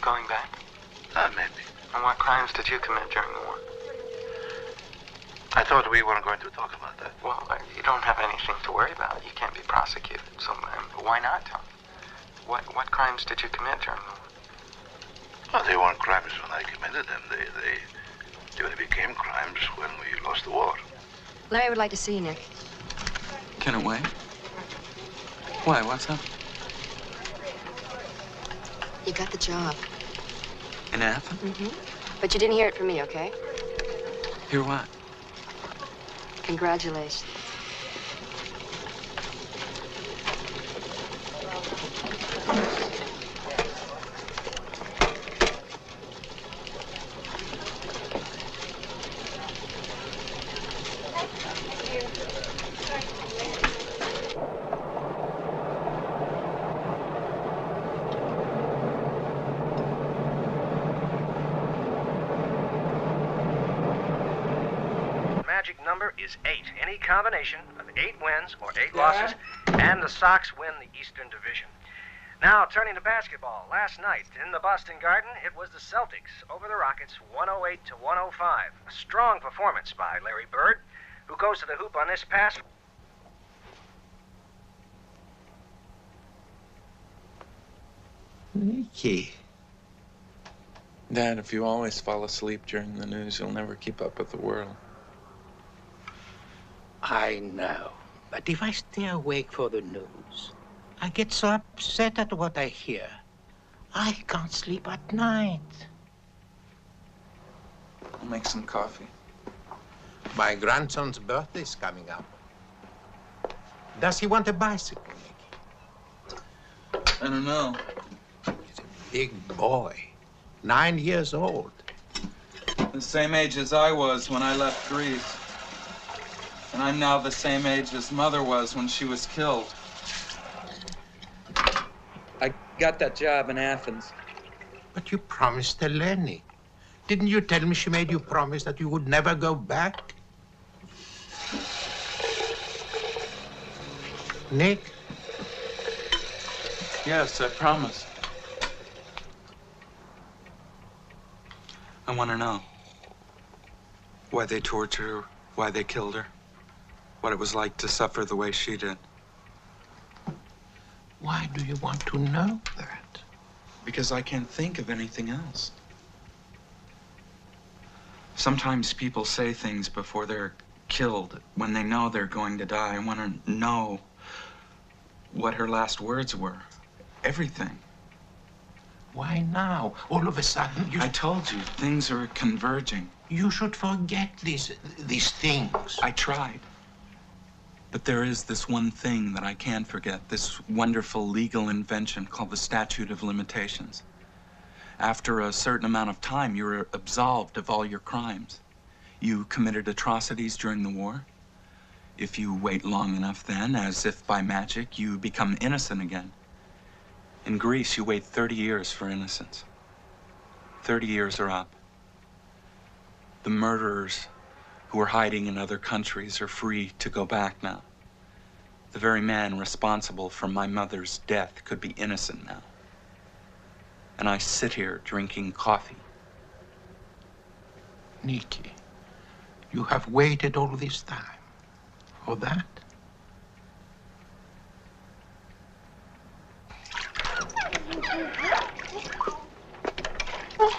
Going back? Maybe. And what crimes did you commit during the war? I thought we weren't going to talk about that. Well, you don't have anything to worry about. You can't be prosecuted. So why not tell me? What crimes did you commit during the war? Well, they weren't crimes when I committed them. They only became crimes when we lost the war. Larry would like to see you, Nick. Can it wait? Why? What's up? You got the job. In Athens? Mm-hmm. But you didn't hear it from me, okay? Hear what? Congratulations. Number is 8. Any combination of 8 wins or 8 losses, and the Sox win the Eastern Division. Now, turning to basketball. Last night in the Boston Garden, it was the Celtics over the Rockets, 108-105. A strong performance by Larry Bird, who goes to the hoop on this pass. Nicky. Dad, if you always fall asleep during the news, you'll never keep up with the world. I know, but if I stay awake for the news, I get so upset at what I hear. I can't sleep at night. I'll make some coffee. My grandson's birthday is coming up. Does he want a bicycle, Nicky? I don't know. He's a big boy, 9 years old. The same age as I was when I left Greece. And I'm now the same age as Mother was when she was killed. I got that job in Athens. But you promised Eleni. Didn't you tell me she made you promise that you would never go back? Nick? Yes, I promised. I want to know why they tortured her, why they killed her. What it was like to suffer the way she did. Why do you want to know that? Because I can't think of anything else. Sometimes people say things before they're killed, when they know they're going to die. I want to know what her last words were. Everything. Why now? All of a sudden, you... I told you, things are converging. You should forget these things. I tried. But there is this one thing that I can't forget, this wonderful legal invention called the statute of limitations. After a certain amount of time, you're absolved of all your crimes. You committed atrocities during the war. If you wait long enough then, as if by magic, you become innocent again. In Greece, you wait 30 years for innocence. 30 years are up. The murderers who are hiding in other countries are free to go back now. The very man responsible for my mother's death could be innocent now. And I sit here drinking coffee. Nikki, you have waited all this time for that?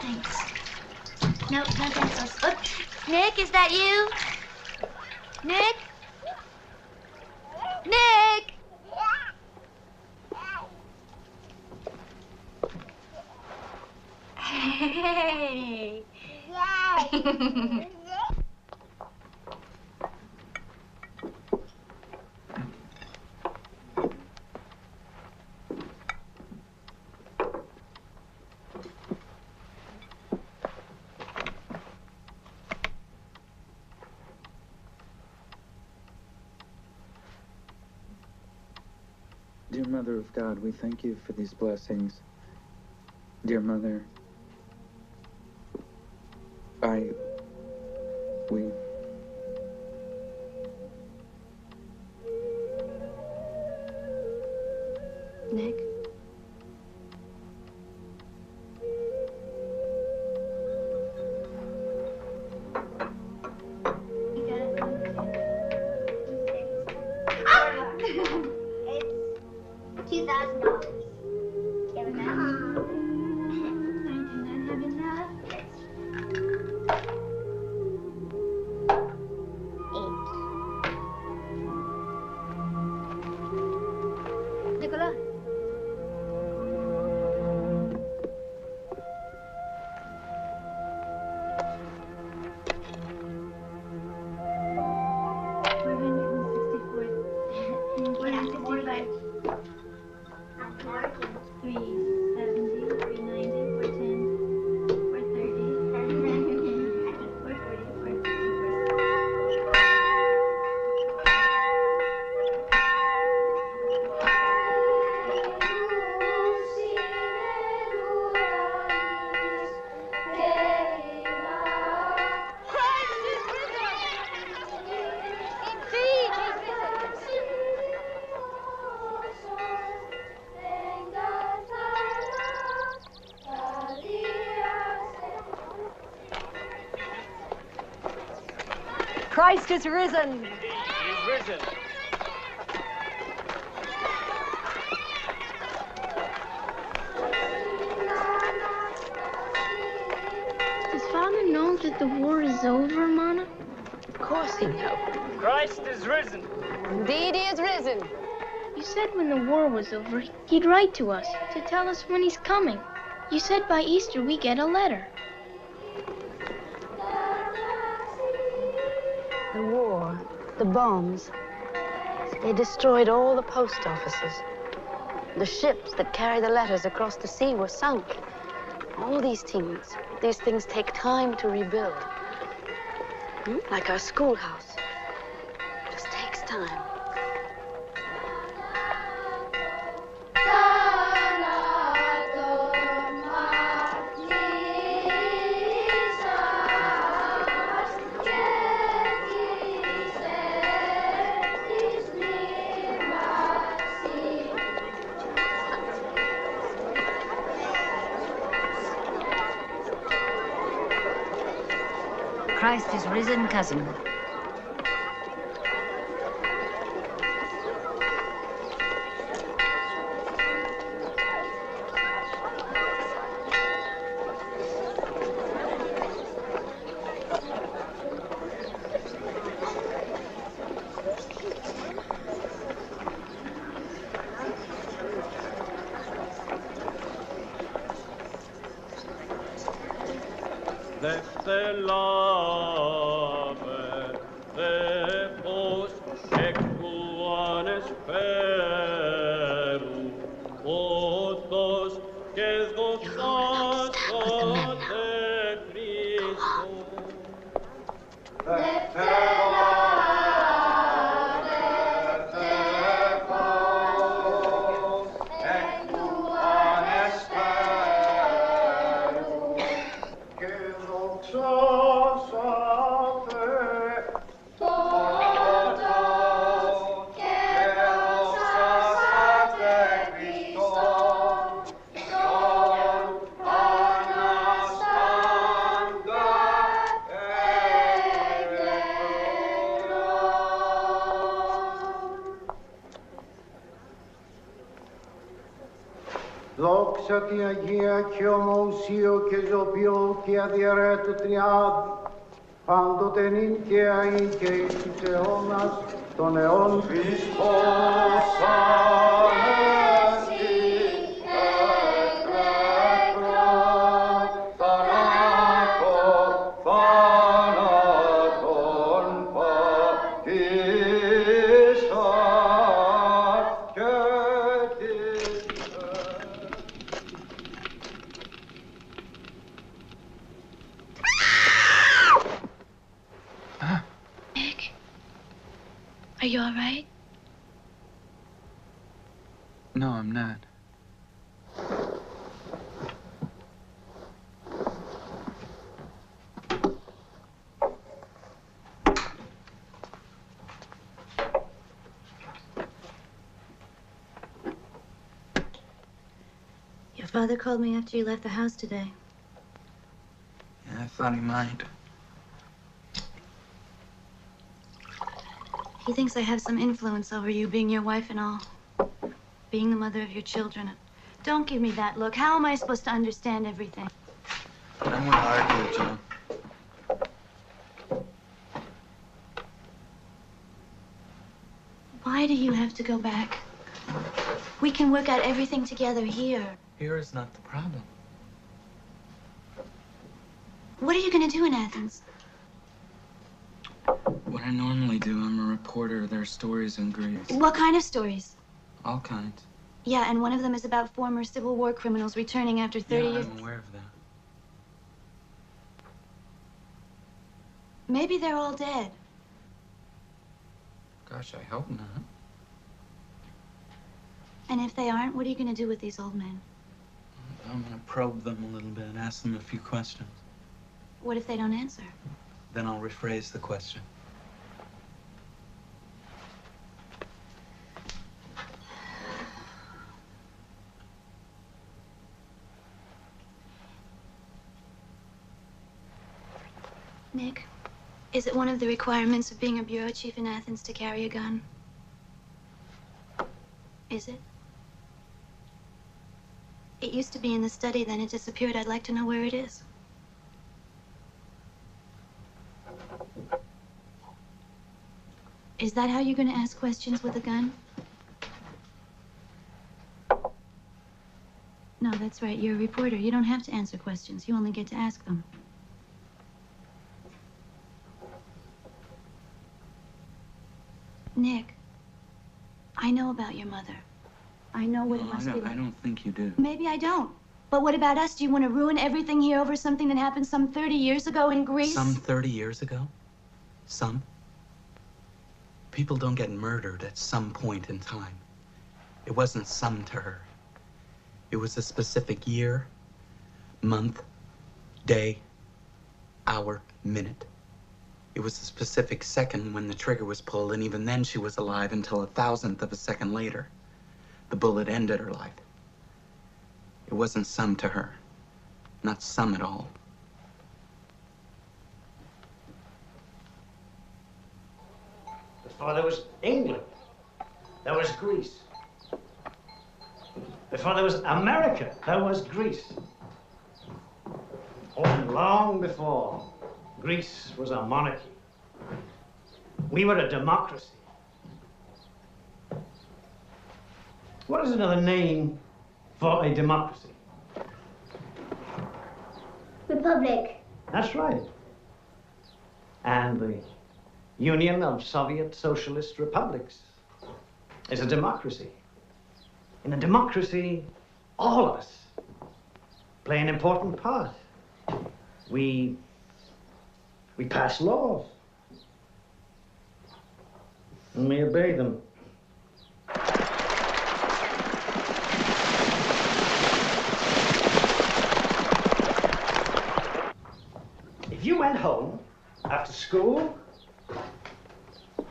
Thanks. No pencils. Look, Nick, is that you? Nick? Nick! Hey! Dear Mother of God, we thank you for these blessings. Dear Mother, we... Nick? Christ is risen. Indeed, he is risen. Does Father know that the war is over, Mama? Of course he knows. Christ is risen. Indeed he is risen. You said when the war was over, he'd write to us to tell us when he's coming. You said by Easter we get a letter. The war, the bombs, they destroyed all the post offices. The ships that carried the letters across the sea were sunk. All these things take time to rebuild. Like our schoolhouse. It just takes time. Christ is risen, cousin. Let the Lord Δόξα τη Αγία και ομοουσίο και ζωπιό και αδιαιρέτου τριάδη, πάντοτε νυν και αεί και εις τους αιώνας των αιών. Χριστός Ανέστη εκρέπτρα, θανάτων πατήσαν και Nick, are you all right? No, I'm not. Your father called me after you left the house today. Yeah, I thought he might. He thinks I have some influence over you, being your wife and all. Being the mother of your children. Don't give me that look. How am I supposed to understand everything? I don't want to argue with John. Why do you have to go back? We can work out everything together here. Here is not the problem. What are you going to do in Athens? What I normally do, I'm a reporter. There are stories in Greece. What kind of stories? All kinds. Yeah, and one of them is about former Civil War criminals returning after 30 years. I'm aware of that. Maybe they're all dead. Gosh, I hope not. And if they aren't, what are you going to do with these old men? I'm going to probe them a little bit and ask them a few questions. What if they don't answer? Then I'll rephrase the question. Nick, is it one of the requirements of being a bureau chief in Athens to carry a gun? Is it? It used to be in the study, then it disappeared. I'd like to know where it is. Is that how you're going to ask questions with a gun? No, that's right. You're a reporter. You don't have to answer questions. You only get to ask them. Nick, I know about your mother. I know what it must be like. I don't think you do. Maybe I don't. But what about us? Do you want to ruin everything here over something that happened some 30 years ago in Greece? Some 30 years ago? Some? People don't get murdered at some point in time. It wasn't some to her. It was a specific year, month, day, hour, minute. It was a specific second when the trigger was pulled, and even then she was alive until a thousandth of a second later. The bullet ended her life. It wasn't some to her. Not some at all. Before there was England, there was Greece. Before there was America, there was Greece. Oh, and long before, Greece was a monarchy. We were a democracy. What is another name for a democracy? Republic. That's right. And the Union of Soviet Socialist Republics is a democracy. In a democracy, all of us play an important part. We pass laws, and we obey them. If you went home after school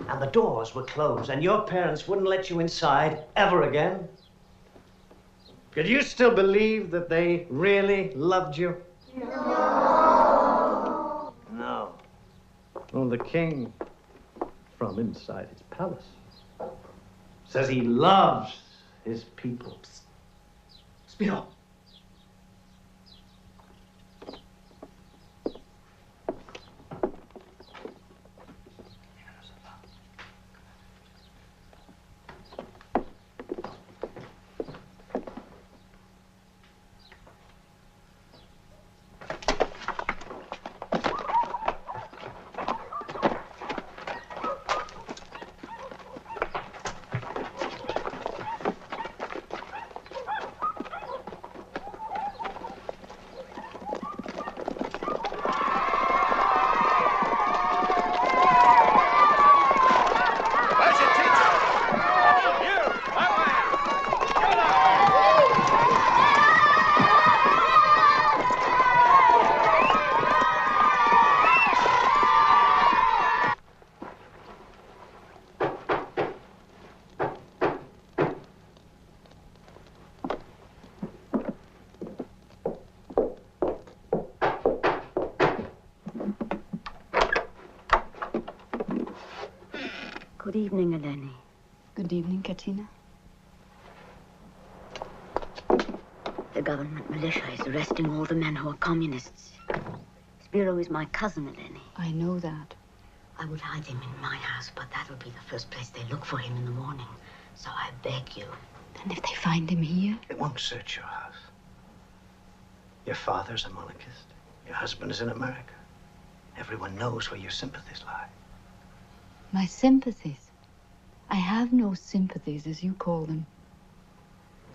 and the doors were closed and your parents wouldn't let you inside ever again, could you still believe that they really loved you? No. No. Well, the king, from inside his palace, says he loves his people. Spiro! Good evening, Eleni. Good evening, Katina. The government militia is arresting all the men who are communists. Spiro is my cousin, Eleni. I know that. I would hide him in my house, but that will be the first place they look for him in the morning. So I beg you. And if they find him here? They won't search your house. Your father's a monarchist. Your husband is in America. Everyone knows where your sympathies lie. My sympathies? I have no sympathies, as you call them.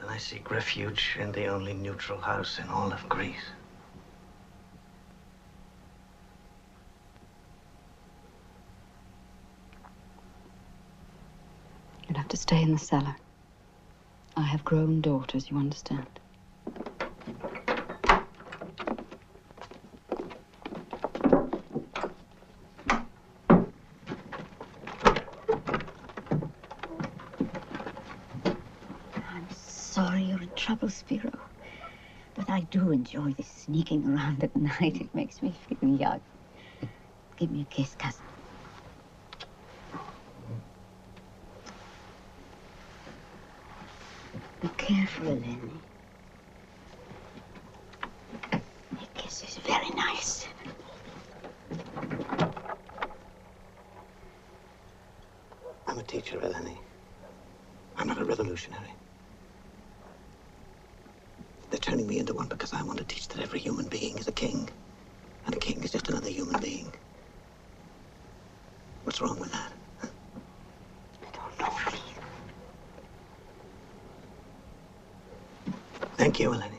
Then I seek refuge in the only neutral house in all of Greece. You'll have to stay in the cellar. I have grown daughters, you understand. Sorry you're in trouble, Spiro. But I do enjoy this sneaking around at night. It makes me feel young. Give me a kiss, cousin. Be careful, Eleni. Your kiss is very nice. I'm a teacher, Eleni. I'm not a revolutionary. They're turning me into one because I want to teach that every human being is a king. And a king is just another human being. What's wrong with that? Huh? I don't know, please. Thank you, Eleni.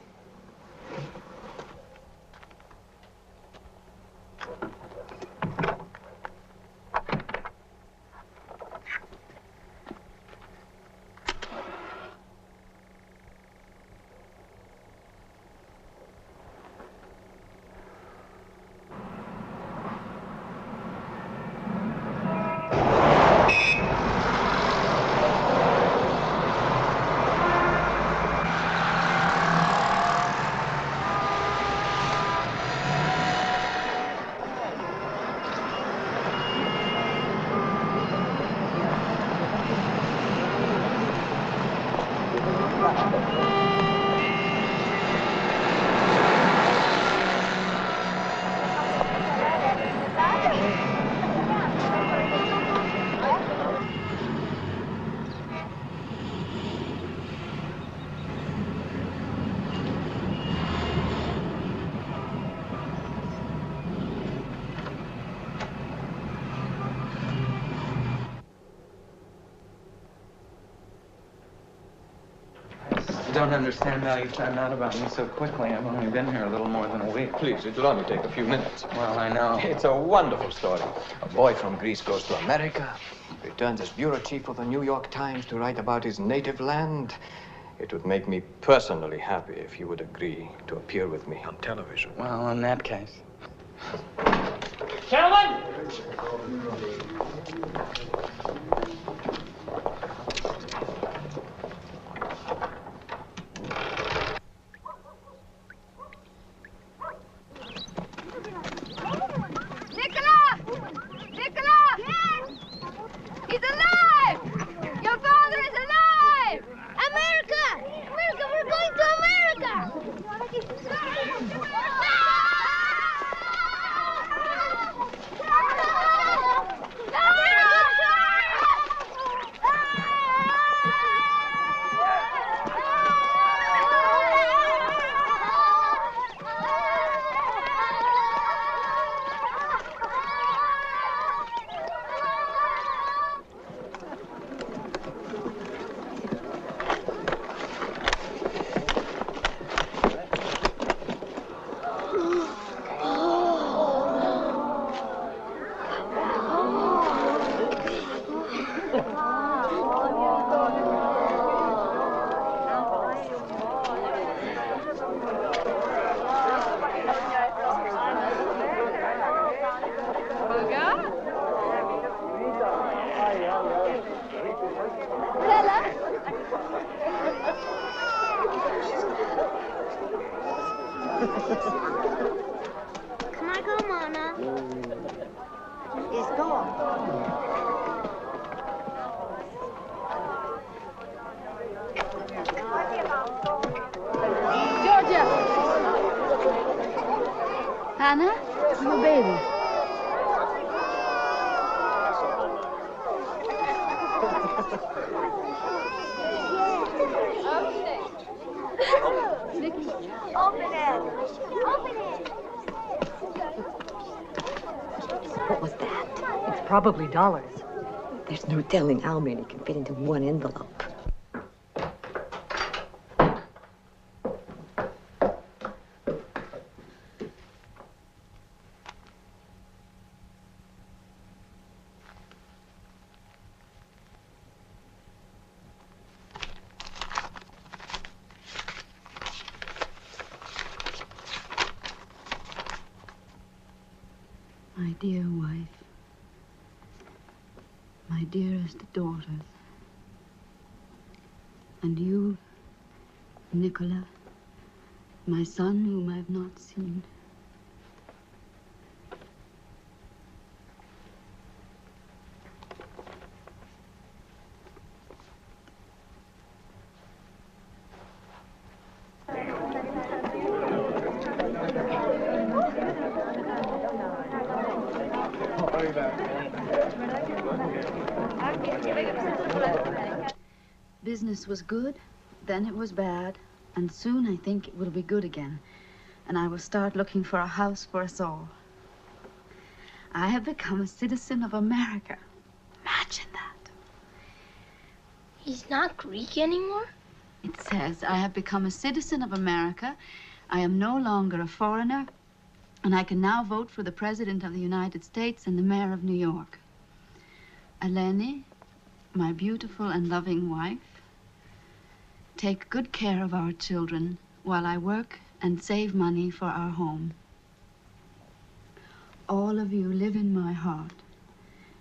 I don't understand how you found out about me so quickly. I've only been here a little more than a week. Please, it'll only take a few minutes. Well, I know. It's a wonderful story. A boy from Greece goes to America, returns as bureau chief of the New York Times to write about his native land. It would make me personally happy if you would agree to appear with me on television. Well, in that case. Gentlemen! America, we're going to America! Can I go, Mama? Yes, go on. Georgia! Hannah, your baby. Open it. Open it. What was that? It's probably dollars. There's no telling how many can fit into one envelope. My dear wife, my dearest daughters, and you, Nicola, my son whom I have not seen. Business was good, then it was bad, and soon I think it will be good again, and I will start looking for a house for us all. I have become a citizen of America. Imagine that. He's not Greek anymore? It says, I have become a citizen of America. I am no longer a foreigner, and I can now vote for the President of the United States and the Mayor of New York. Eleni, my beautiful and loving wife, take good care of our children while I work and save money for our home. All of you live in my heart,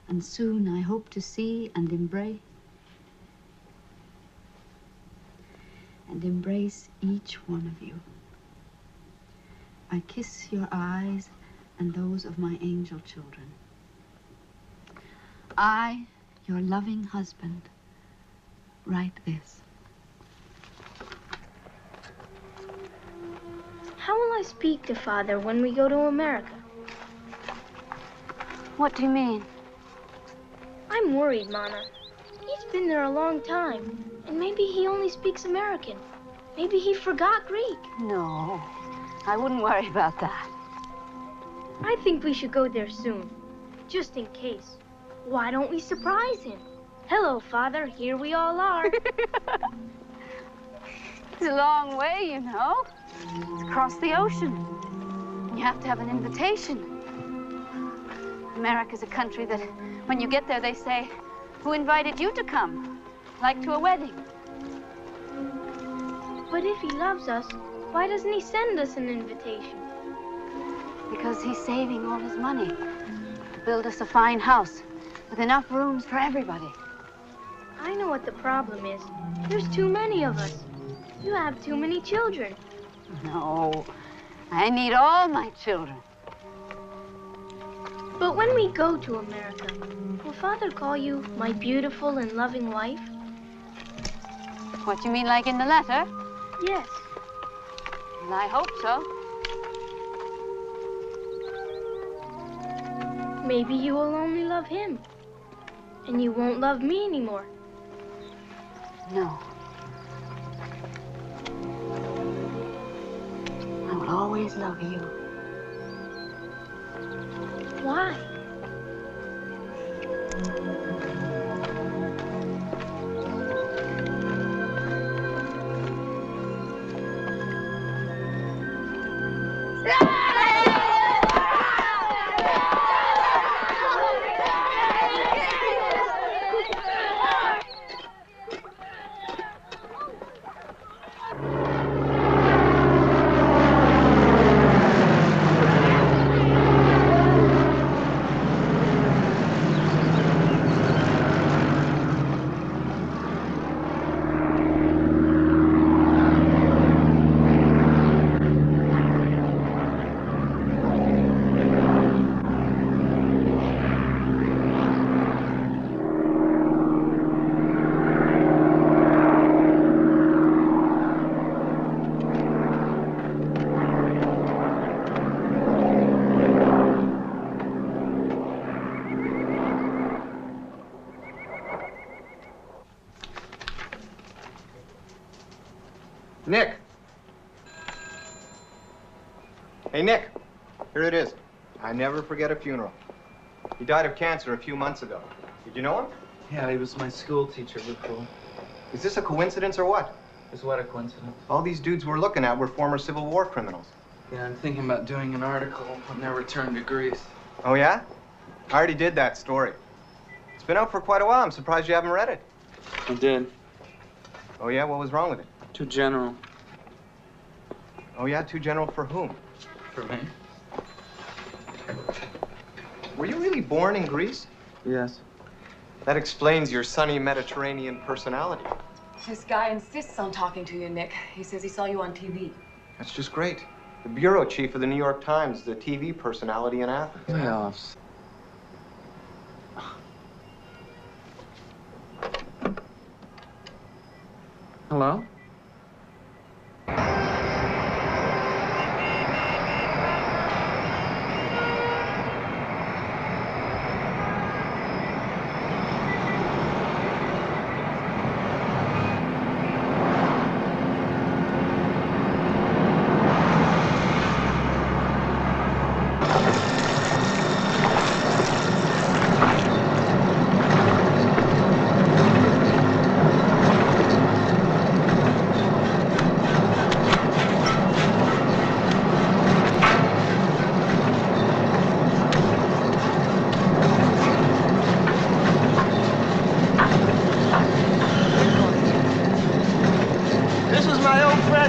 and soon I hope to see and embrace each one of you. I kiss your eyes and those of my angel children. I, your loving husband, write this. How will I speak to Father when we go to America? What do you mean? I'm worried, Mama. He's been there a long time, and maybe he only speaks American. Maybe he forgot Greek. No, I wouldn't worry about that. I think we should go there soon, just in case. Why don't we surprise him? Hello, Father, here we all are. It's a long way, you know. It's across the ocean. You have to have an invitation. America's a country that, when you get there, they say, who invited you to come? Like to a wedding. But if he loves us, why doesn't he send us an invitation? Because he's saving all his money to build us a fine house with enough rooms for everybody. I know what the problem is. There's too many of us. You have too many children. No, I need all my children. But when we go to America, will Father call you my beautiful and loving wife? What, you mean like in the letter? Yes. Well, I hope so. Maybe you will only love him, and you won't love me anymore. No. I will always love you. Why? Nick! Hey, Nick. Here it is. I never forget a funeral. He died of cancer a few months ago. Did you know him? Yeah, he was my school teacher before. Is this a coincidence or what? Is what a coincidence? All these dudes we're looking at were former Civil War criminals. Yeah, I'm thinking about doing an article on their return to Greece. Oh, yeah? I already did that story. It's been out for quite a while. I'm surprised you haven't read it. I did. Oh, yeah? What was wrong with it? Too general. Oh, yeah? Too general for whom? For me. Were you really born in Greece? Yes. That explains your sunny Mediterranean personality. This guy insists on talking to you, Nick. He says he saw you on TV. That's just great. The bureau chief of the New York Times, the TV personality in Athens. Playoffs. Hello?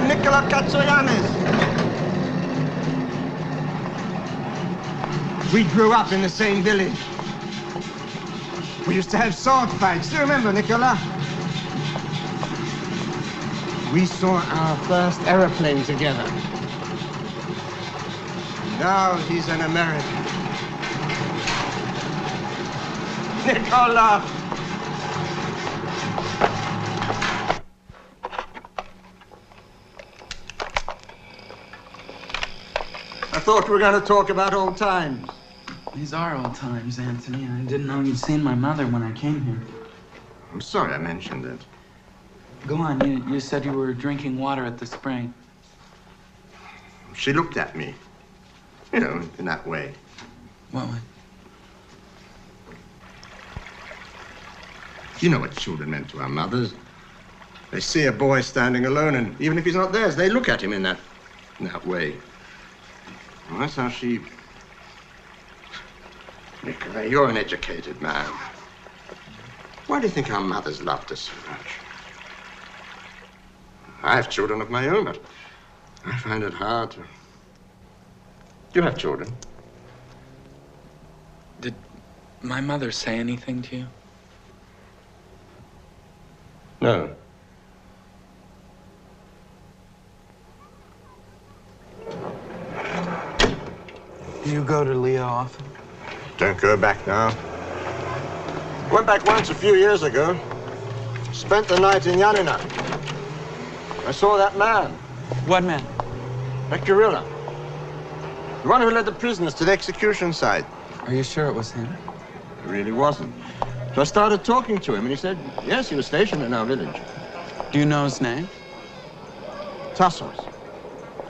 Nίκos Γκατζογιάννης. We grew up in the same village. We used to have sword fights. Do you remember, Nicola? We saw our first aeroplane together. Now he's an American. Nicola! I thought we were going to talk about old times. These are old times, Anthony. I didn't know you'd seen my mother when I came here. I'm sorry I mentioned it. Go on. You said you were drinking water at the spring. She looked at me. You know, in that way. What way? You know what children meant to our mothers. They see a boy standing alone, and even if he's not theirs, they look at him in that way. Well, that's how she... Nicola, you're an educated man. Why do you think our mothers loved us so much? I have children of my own, but I find it hard to... You have children. Did my mother say anything to you? No. Do you go to Lya often? Don't go back now. Went back once a few years ago. Spent the night in Yanina. I saw that man. What man? That gorilla. The one who led the prisoners to the execution site. Are you sure it was him? It really wasn't. So I started talking to him, and he said, yes, he was stationed in our village. Do you know his name? Tassos.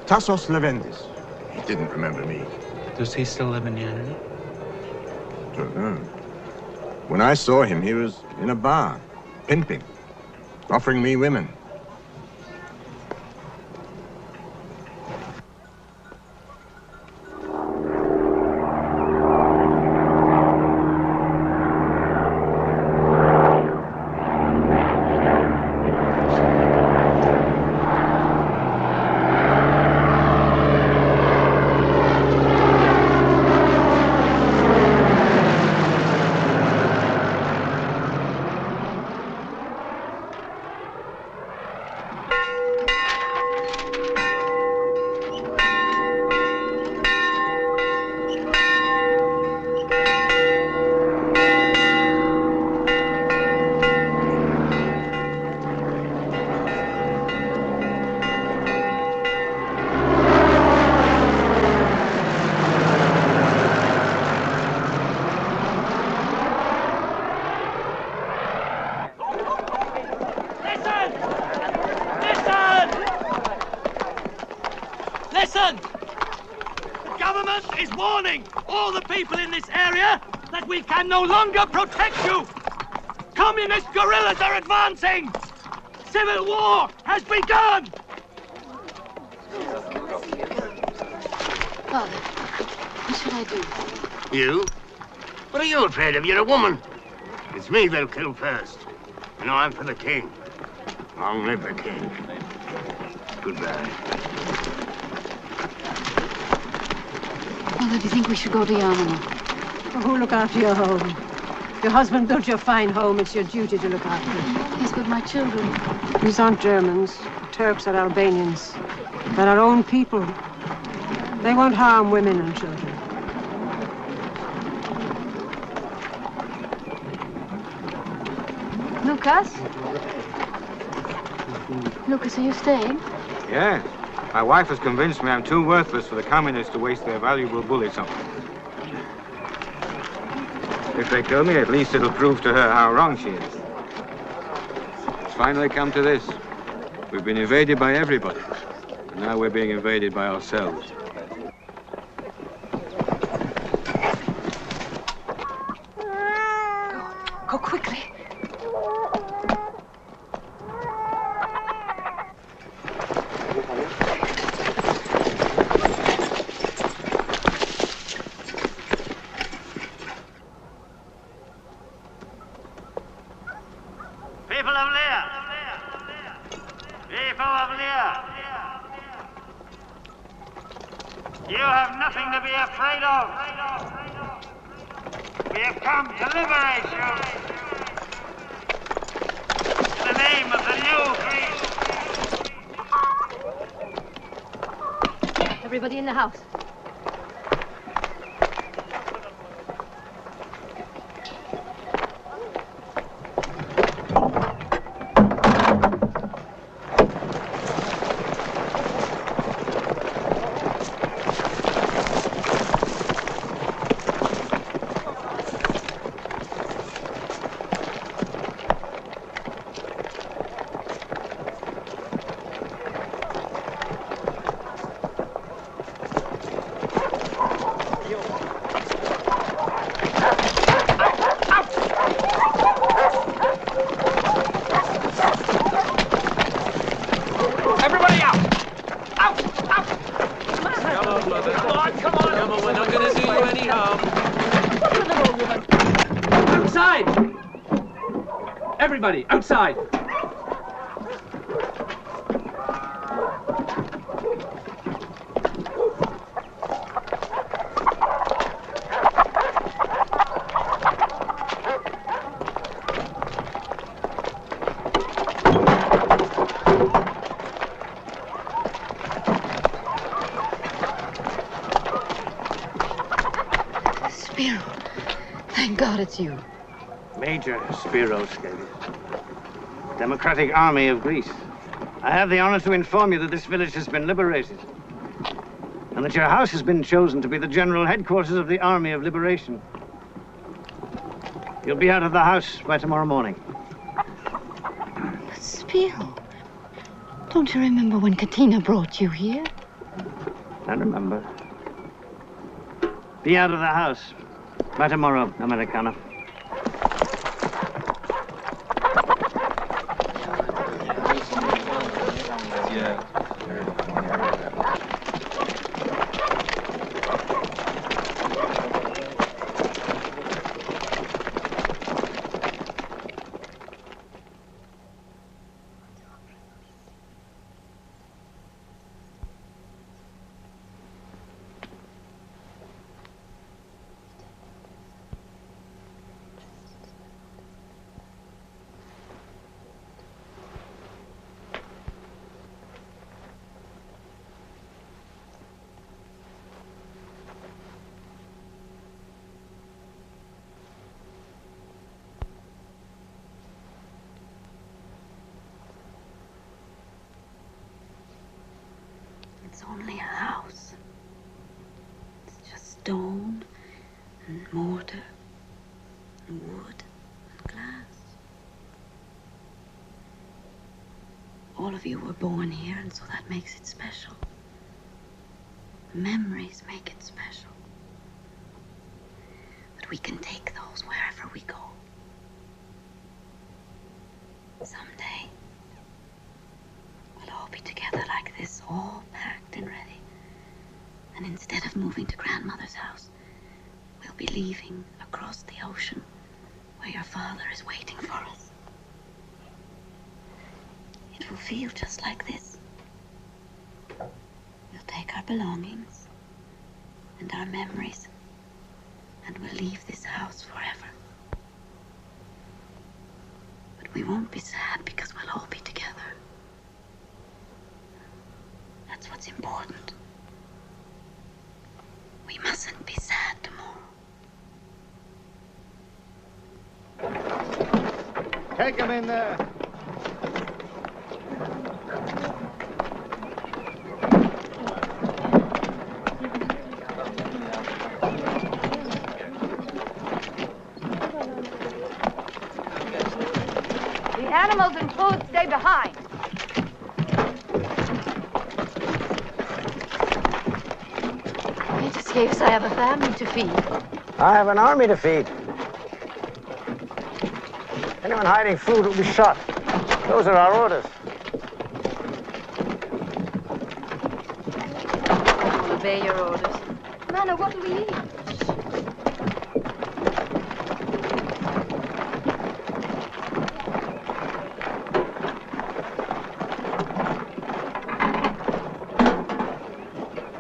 Tassos Levendis. He didn't remember me. Does he still live in Yanina? Don't know. When I saw him, he was in a bar, pimping, offering me women. government is warning all the people in this area that we can no longer protect you. Communist guerrillas are advancing. Civil war has begun. Father, what should I do? You? What are you afraid of? You're a woman. It's me they'll kill first. And I'm for the king. Long live the king. Goodbye. Father, do you think we should go to Yarmouth? Oh, who look after your home? Your husband built your fine home. It's your duty to look after it. Yes, but my children. These aren't Germans. Turks or Albanians. They're our own people. They won't harm women and children. Lucas? Lucas, are you staying? Yeah. My wife has convinced me I'm too worthless for the communists to waste their valuable bullets on me. If they kill me, at least it'll prove to her how wrong she is. It's finally come to this. We've been invaded by everybody. And now we're being invaded by ourselves. Go quickly. You have nothing to be afraid of. We have come to liberate you. In the name of the new Greece. Everybody in the house. Everybody, outside! Ηπείρου, thank God it's you. Major Spyros gave it. Democratic Army of Greece. I have the honor to inform you that this village has been liberated. And that your house has been chosen to be the general headquarters of the Army of Liberation. You'll be out of the house by tomorrow morning. But Ηπείρου, don't you remember when Katina brought you here? I remember. Be out of the house by tomorrow, Americano. It's only a house. It's just stone and mortar and wood and glass. All of you were born here, and so that makes it special. Memories make it special. But we can take those wherever we go. Someday, we'll all be together like this, all packed and ready. And instead of moving to grandmother's house, we'll be leaving across the ocean where your father is waiting for us. It will feel just like this. We'll take our belongings and our memories, and we'll leave this house forever. But we won't be sad because we'll all be together. That's what's important. We mustn't be sad tomorrow. Take him in there. The animals and food stay behind. It escapes. I have a family to feed. I have an army to feed. Anyone hiding food will be shot. Those are our orders. We'll obey your orders. Nana, what do we eat?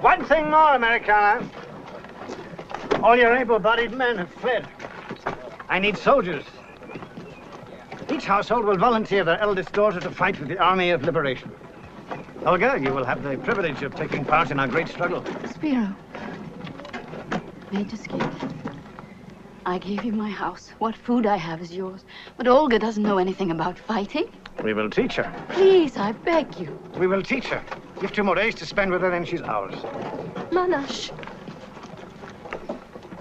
One thing more, Americana. All your able-bodied men have fled. I need soldiers. Each household will volunteer their eldest daughter to fight with the Army of Liberation. Olga, you will have the privilege of taking part in our great struggle. Ηπείρου. Major Skip. I gave you my house. What food I have is yours. But Olga doesn't know anything about fighting. We will teach her. Please, I beg you. We will teach her. Give 2 more days to spend with her, then she's ours. Mana, shh.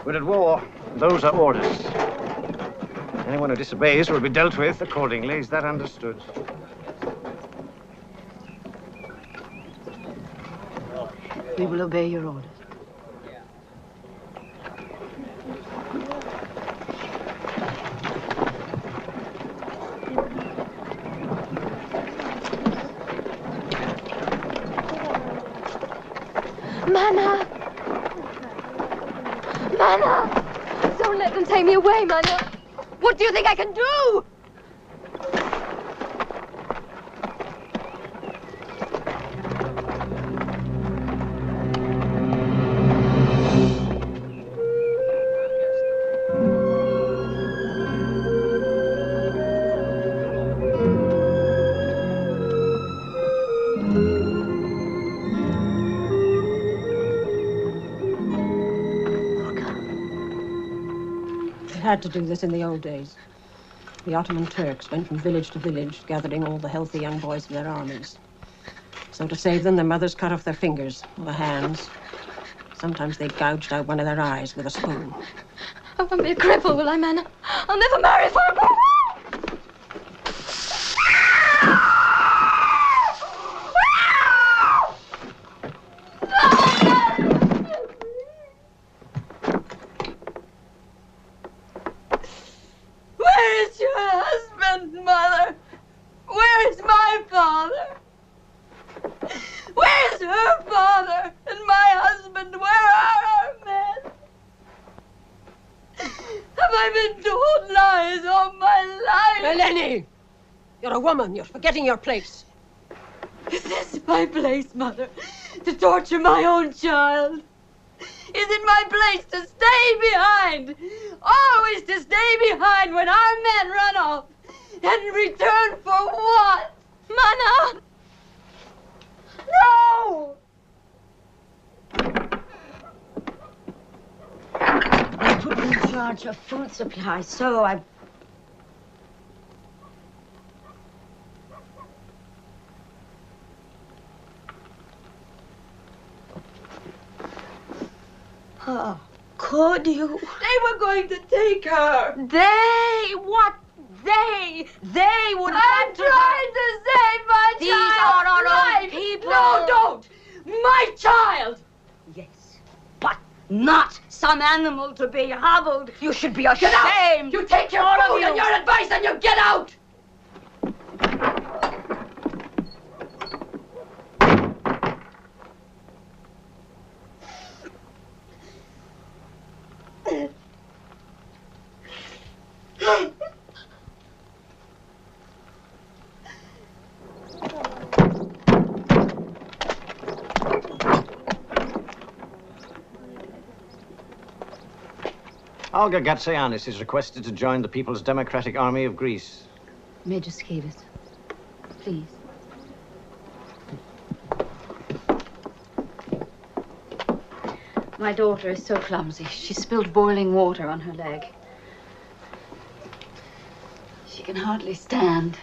We're at war. Those are orders. Anyone who disobeys will be dealt with accordingly. Is that understood? We will obey your orders. Mana! Mana! Don't let them take me away, Mana! What do you think I can do? Had to do this in the old days. The Ottoman Turks went from village to village, gathering all the healthy young boys of their armies. So to save them, their mothers cut off their fingers or their hands. Sometimes they gouged out one of their eyes with a spoon. I won't be a cripple, will I, Mana? I'll never marry for a boy! Where is your husband, Mother? Where is my father? Where is her father and my husband? Where are our men? Have I been told lies all my life? Eleni! You're a woman. You're forgetting your place. Is this my place, Mother? To torture my own child? Is it my place to stay behind? Always to stay behind when our men run off? And in return for what? Mana! No! I put in charge of food supply, so I... How could you? They were going to take her. They? What? They would have... I'm trying to save my child. These are our own people. No, don't. My child. Yes, not some animal to be hobbled. You should be ashamed. You take your food and your advice and you get out! Olga Gatzianis is requested to join the People's Democratic Army of Greece. Major Skivis, please. My daughter is so clumsy. She spilled boiling water on her leg. She can hardly stand.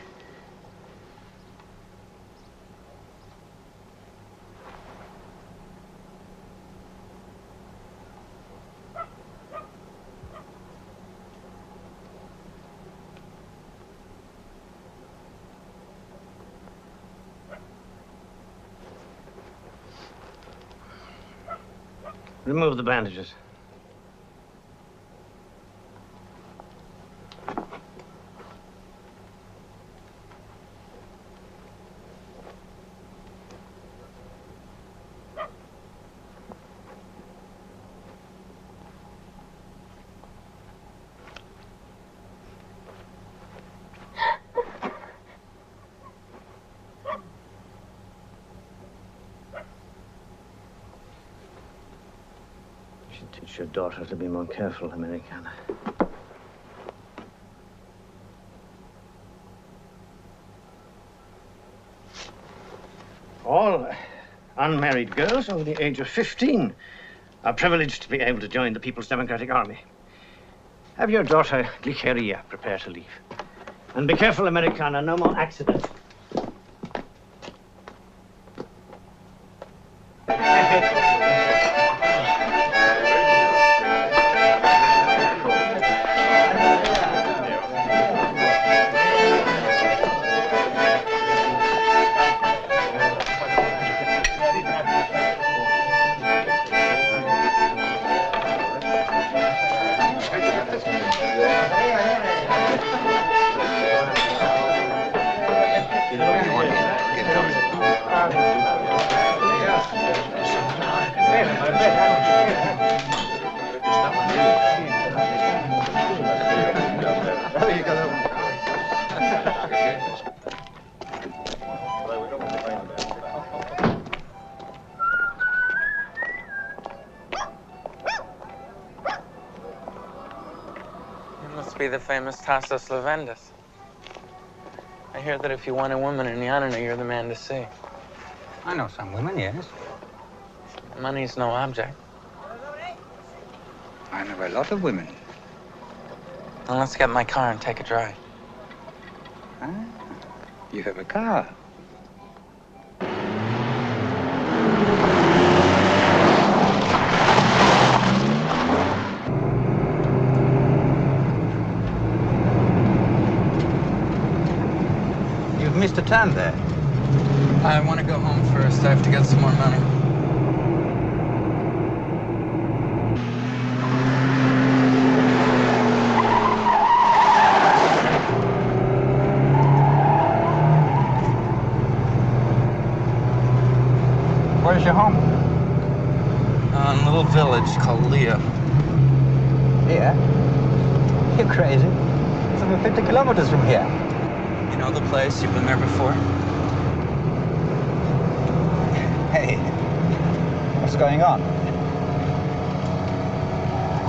Remove the bandages. Teach your daughter to be more careful, Americana. All unmarried girls over the age of 15 are privileged to be able to join the People's Democratic Army. Have your daughter, Glyceria, prepare to leave. And be careful, Americana, no more accidents. The famous Tassos Levendis. I hear that if you want a woman in Yanina, you're the man to see. I know some women, yes. Money's no object. I know a lot of women. Then let's get in my car and take a drive. Ah, you have a car. Missed a turn there. I want to go home first. I have to get some more money. Where's your home? A little village called Lya. Here? You're crazy. It's over 50 kilometers from here. You know the place? You've been there before? Hey, what's going on?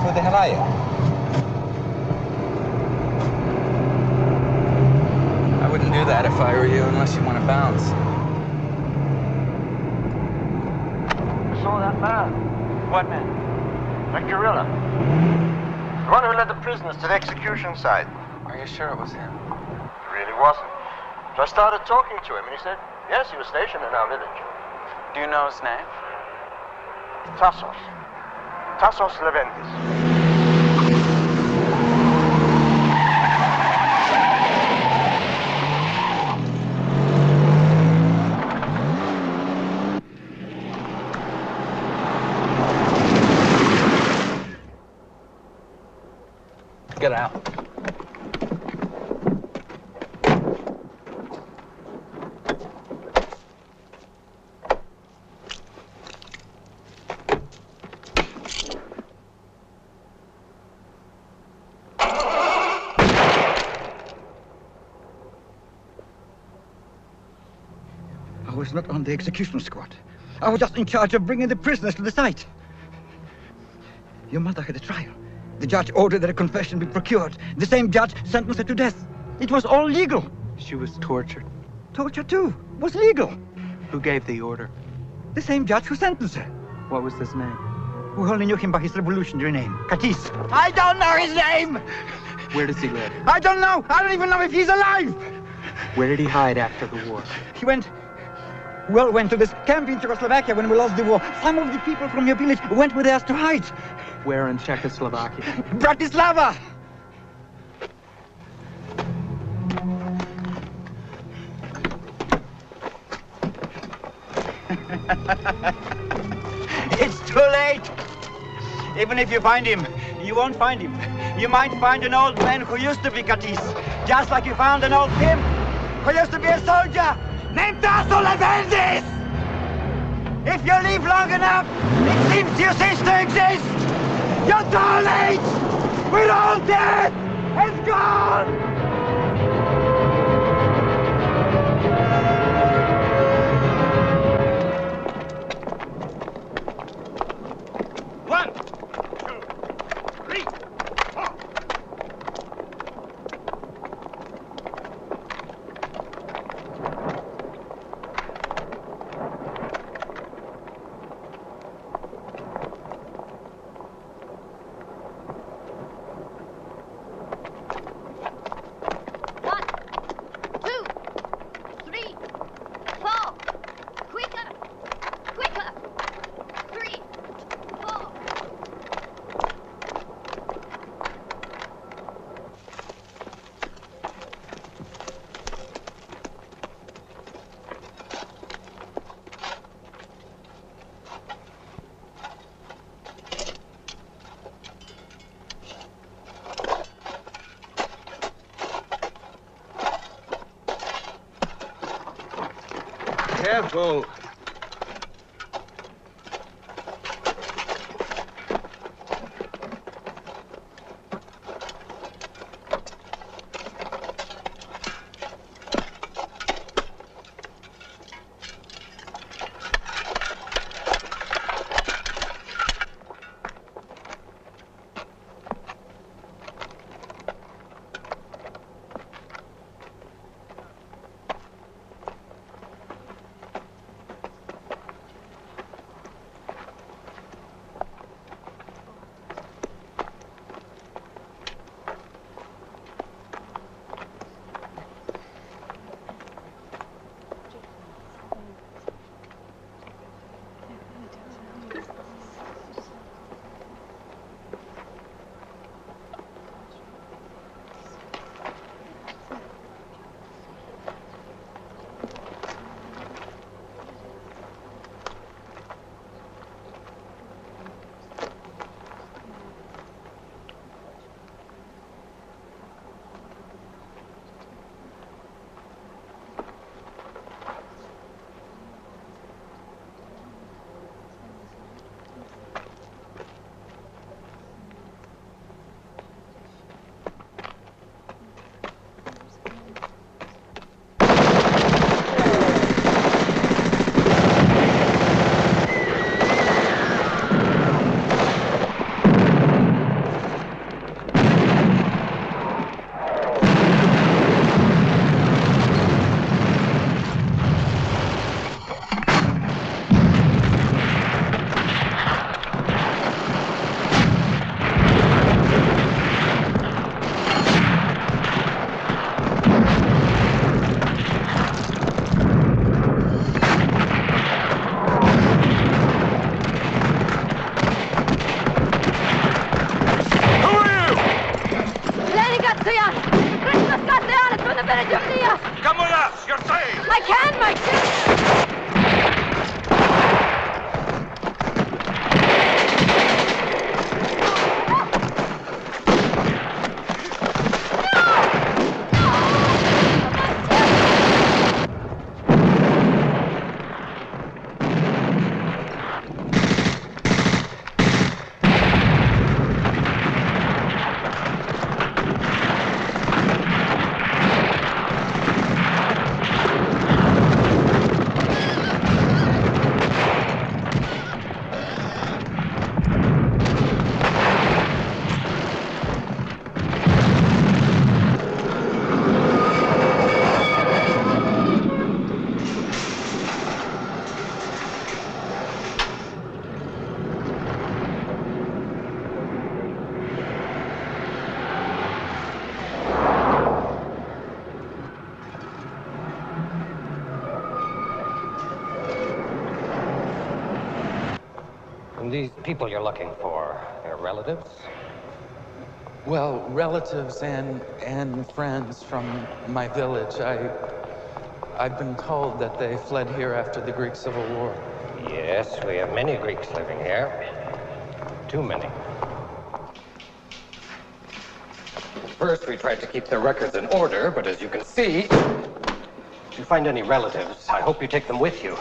Who the hell are you? I wouldn't do that if I were you, unless you want to bounce. I saw that man. What man? That gorilla. The one who led the prisoners to the execution site. Are you sure it was him? Really wasn't. So I started talking to him, and he said, yes, he was stationed in our village. Do you know his name? Tassos. Tassos Levendis. I was not on the execution squad. I was just in charge of bringing the prisoners to the site. Your mother had a trial. The judge ordered that a confession be procured. The same judge sentenced her to death. It was all legal. She was tortured. Torture, too, was legal. Who gave the order? The same judge who sentenced her. What was his name? We only knew him by his revolutionary name, Katis. I don't know his name! Where does he live? I don't know! I don't even know if he's alive! Where did he hide after the war? He went to this camp in Czechoslovakia when we lost the war. Some of the people from your village went with us to hide. Where in Czechoslovakia? Bratislava! It's too late! Even if you find him, you won't find him. You might find an old man who used to be Katis, just like you found an old pimp who used to be a soldier named Tasso Levendis! If you live long enough, it seems you cease to exist! You're too late! We're all dead! It's gone! Careful. Come with us, you're saved! I can, my sister! These people you're looking for, they're relatives? Well, relatives and friends from my village. I've been told that they fled here after the Greek Civil War. Yes, we have many Greeks living here. Too many. First, we tried to keep the records in order, but as you can see, if you find any relatives, I hope you take them with you.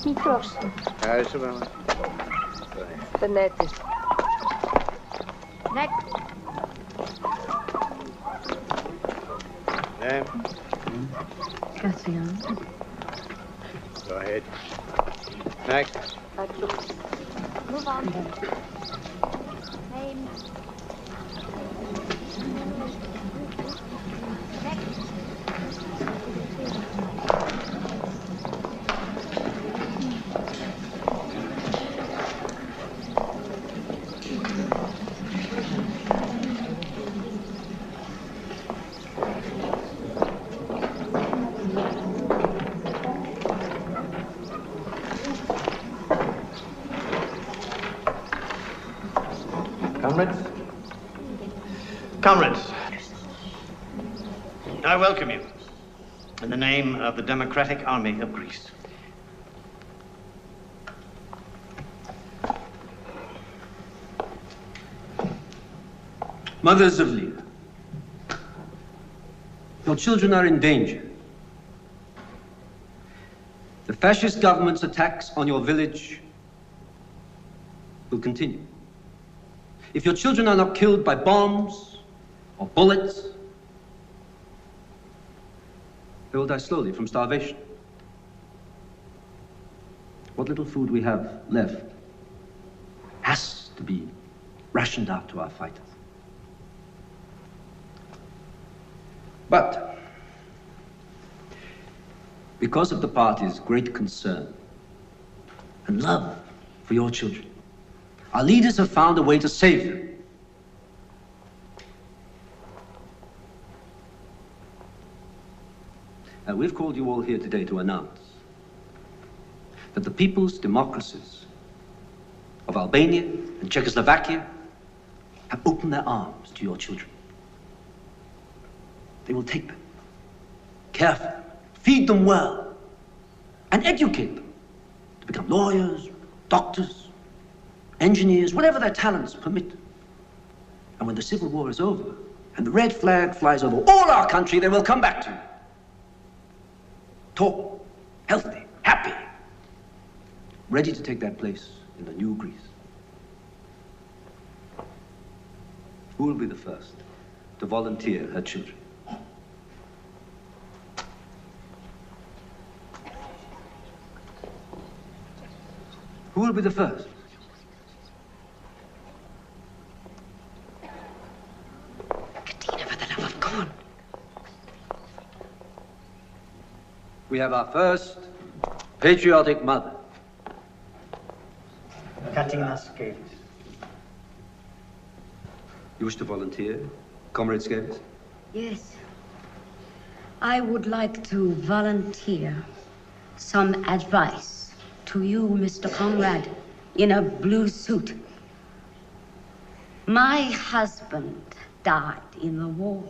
Μικρός. Ευχαριστώ πάρα. Δεν έτυχε. Ναι. Ναι. Γκατζογιάννη. Go ahead. Next. Move on. Name. Comrades, I welcome you in the name of the Democratic Army of Greece. Mothers of Lya, your children are in danger. The fascist government's attacks on your village will continue. If your children are not killed by bombs or bullets, they will die slowly from starvation. What little food we have left has to be rationed out to our fighters. But because of the party's great concern and love for your children, our leaders have found a way to save them. And we've called you all here today to announce that the people's democracies of Albania and Czechoslovakia have opened their arms to your children. They will take them, care for them, feed them well, and educate them to become lawyers, doctors, engineers, whatever their talents permit. And when the Civil War is over and the red flag flies over all our country, they will come back to you. Tall, healthy, happy, ready to take their place in the new Greece. Who will be the first to volunteer her children? Who will be the first? Katina, for the love of God. We have our first patriotic mother. Katina Skavis. You wish to volunteer, Comrade Skavis? Yes. I would like to volunteer some advice to you, Mr. Conrad, in a blue suit. My husband died in the war,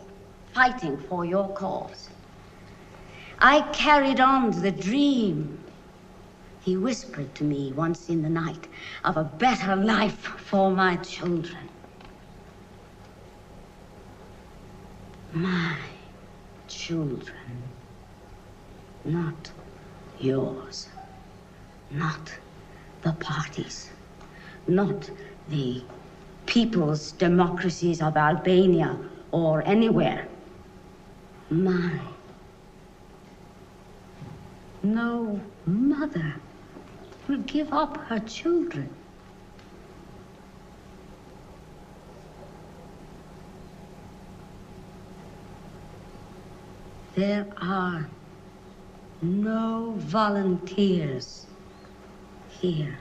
fighting for your cause. I carried on the dream he whispered to me once in the night of a better life for my children. My children, not yours, not the party's, not the people's democracies of Albania or anywhere. Mine. No mother will give up her children. There are no volunteers here.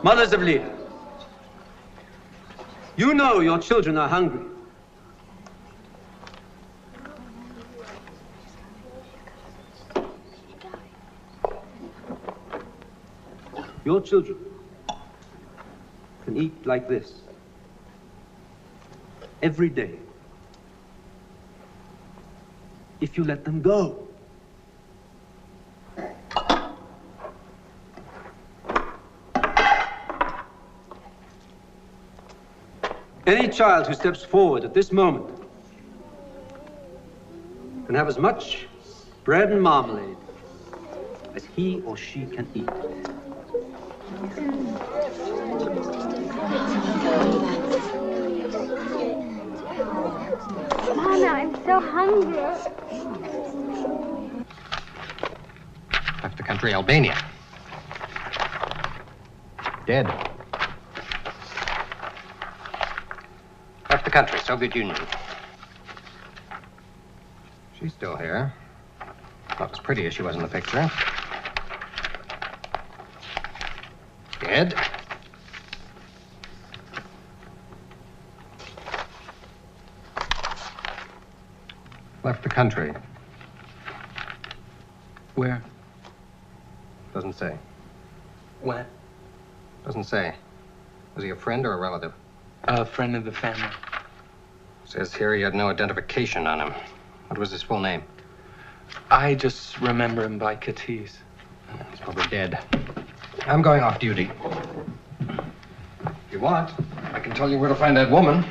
Mothers of Lya, you know your children are hungry. Your children can eat like this every day if you let them go. Any child who steps forward at this moment can have as much bread and marmalade as he or she can eat. Mama, I'm so hungry. Left the country, Albania. Dead. Left the country, Soviet Union. She's still here. Not as pretty as she was in the picture. Dead. Left the country. Where? Doesn't say. When? Doesn't say. Was he a friend or a relative? A friend of the family. Says here he had no identification on him. What was his full name? I just remember him by Katiz. He's probably dead. I'm going off duty. If you want, I can tell you where to find that woman.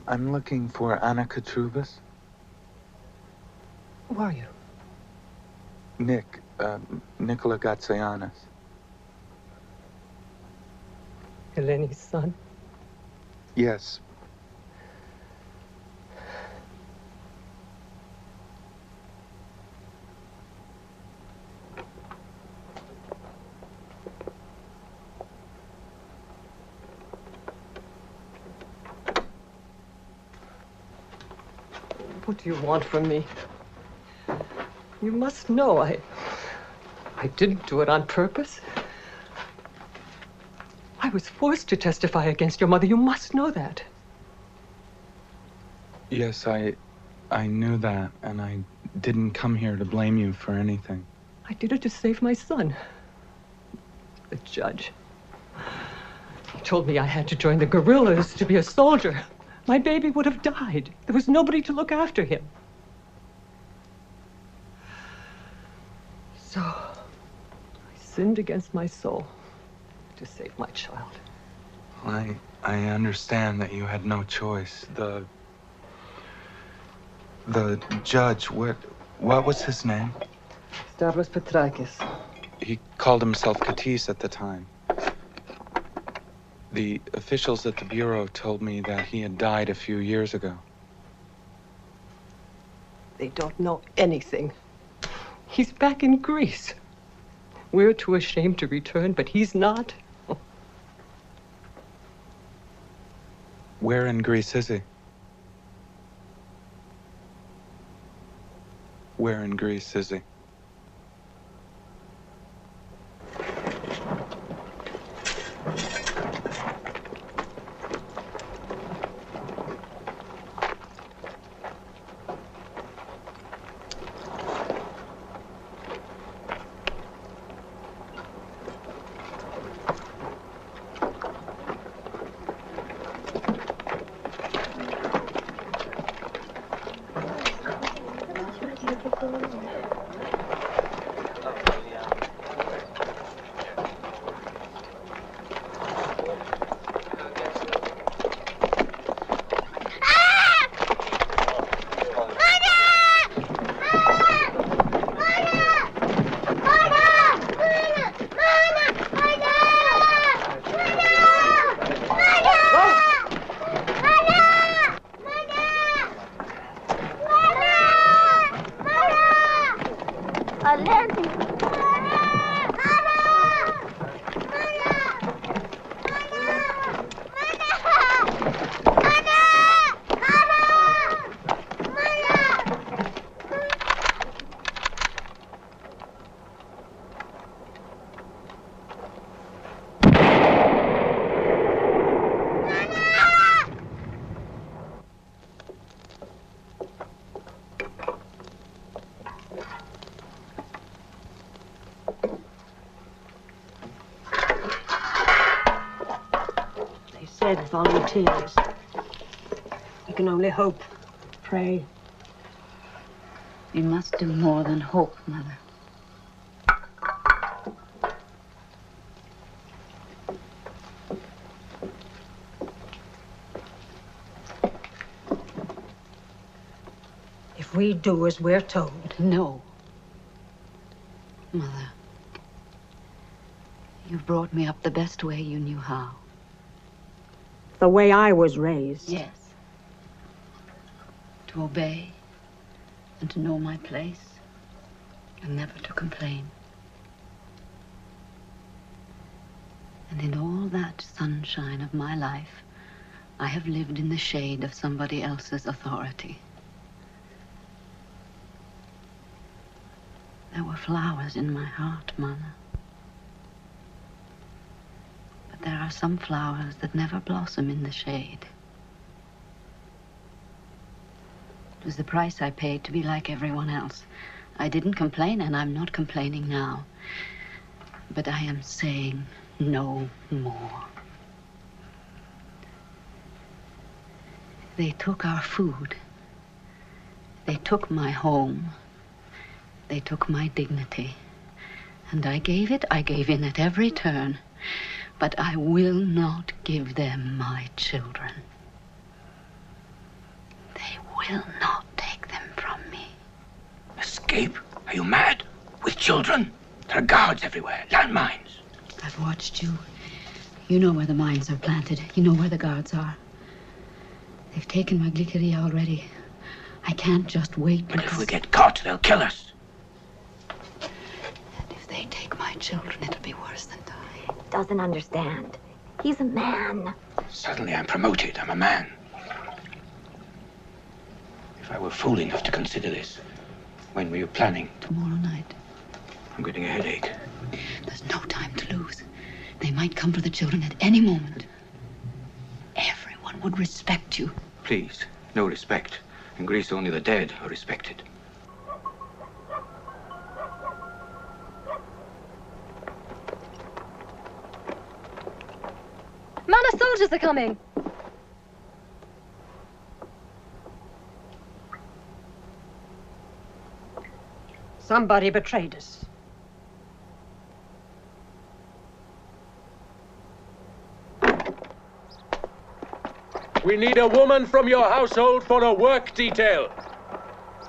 I'm looking for Anna Katrubas. Who are you? Nikola Gatsayanis. Eleni's son? Yes. What do you want from me? You must know I didn't do it on purpose. I was forced to testify against your mother. You must know that. Yes, I knew that, and I didn't come here to blame you for anything. I did it to save my son. The judge. He told me I had to join the guerrillas to be a soldier. My baby would have died. There was nobody to look after him. So, I sinned against my soul to save my child. I understand that you had no choice. The judge, what was his name? Stavros Petrakis. He called himself Katis at the time. The officials at the Bureau told me that he had died a few years ago. They don't know anything. He's back in Greece. We're too ashamed to return, but he's not. Where in Greece is he? Where in Greece is he? Volunteers. We can only hope, pray. We must do more than hope, Mother. If we do as we're told. No. Mother, you've brought me up the best way you knew how. The way I was raised. Yes. To obey and to know my place and never to complain. And in all that sunshine of my life, I have lived in the shade of somebody else's authority. There were flowers in my heart, Mother. There are some flowers that never blossom in the shade. It was the price I paid to be like everyone else. I didn't complain, and I'm not complaining now. But I am saying no more. They took our food. They took my home. They took my dignity. And I gave in at every turn. But I will not give them my children. They will not take them from me. Escape? Are you mad? With children? There are guards everywhere, landmines. I've watched you. You know where the mines are planted. You know where the guards are. They've taken my glyceria already. I can't just wait. But if we get caught, they'll kill us. And if they take my children, it'll be worse than dying. Doesn't understand. He's a man. Suddenly I'm promoted. I'm a man. If I were fool enough to consider this, when were you planning? Tomorrow night. I'm getting a headache. There's no time to lose. They might come for the children at any moment. Everyone would respect you. Please, No respect. In Greece, only the dead are respected. Man, our soldiers are coming. Somebody betrayed us. We need a woman from your household for a work detail.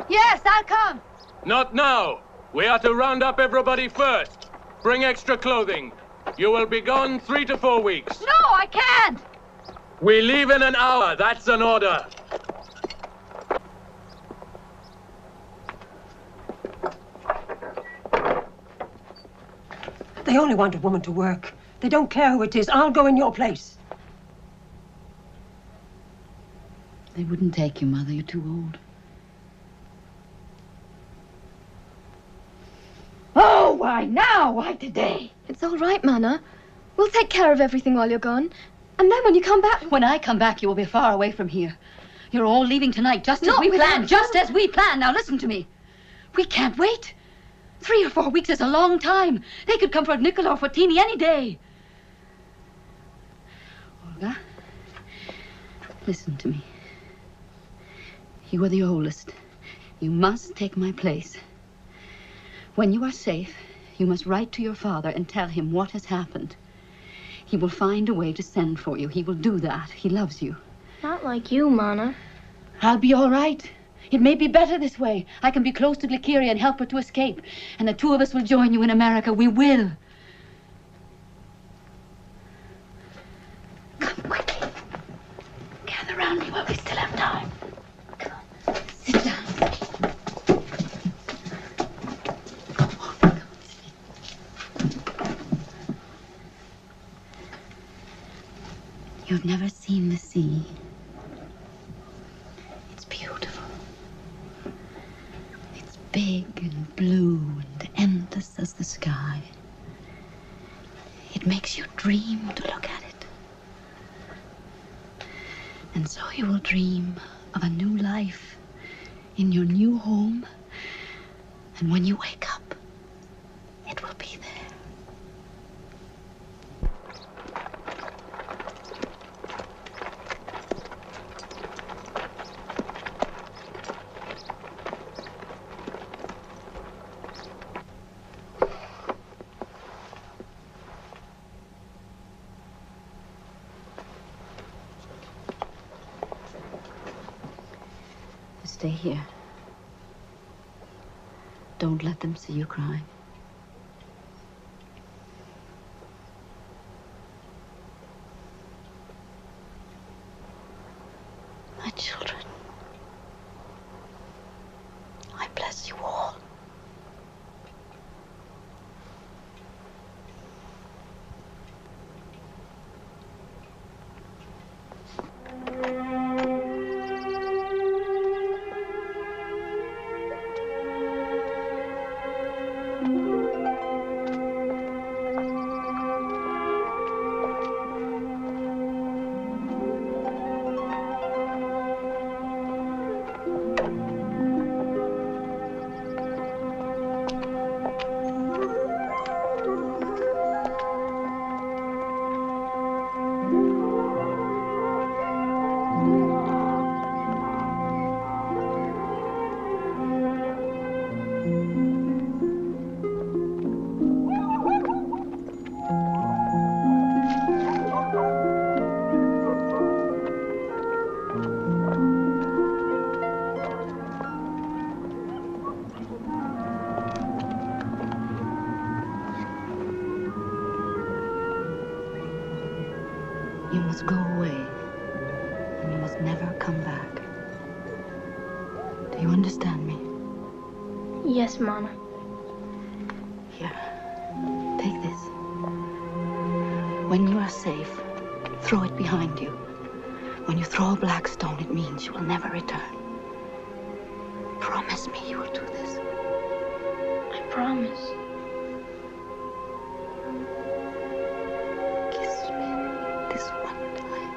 Yes, I'll come. Not now. We are to round up everybody first. Bring extra clothing. You will be gone 3 to 4 weeks. No, I can't. We leave in an hour. That's an order. They only want a woman to work. They don't care who it is. I'll go in your place. They wouldn't take you, Mother. You're too old. Oh, why now? Why today? It's all right, Mana. We'll take care of everything while you're gone. And then when you come back... When I come back, you will be far away from here. You're all leaving tonight, just as we planned. Just as we planned. Now listen to me. We can't wait. 3 or 4 weeks is a long time. They could come for Nicola or for Teeny any day. Olga, listen to me. You are the oldest. You must take my place. When you are safe, you must write to your father and tell him what has happened. He will find a way to send for you. He will do that. He loves you. Not like you, Mana. I'll be all right. It may be better this way. I can be close to Glyceria and help her to escape. And the 2 of us will join you in America. We will. Come quickly. Gather around me while we still have time. Come on. Sit down. You've never seen the sea. It's beautiful. It's big and blue and endless as the sky. It makes you dream to look at it. And so you will dream of a new life in your new home. And when you wake up, it will be there. Stay here. Don't let them see you crying. My children, I bless you all. You must go away, and you must never come back. Do you understand me? Yes, Mama. Here, take this. When you are safe, throw it behind you. When you throw a black stone, it means you will never return. Promise me you will do this. I promise. This one time.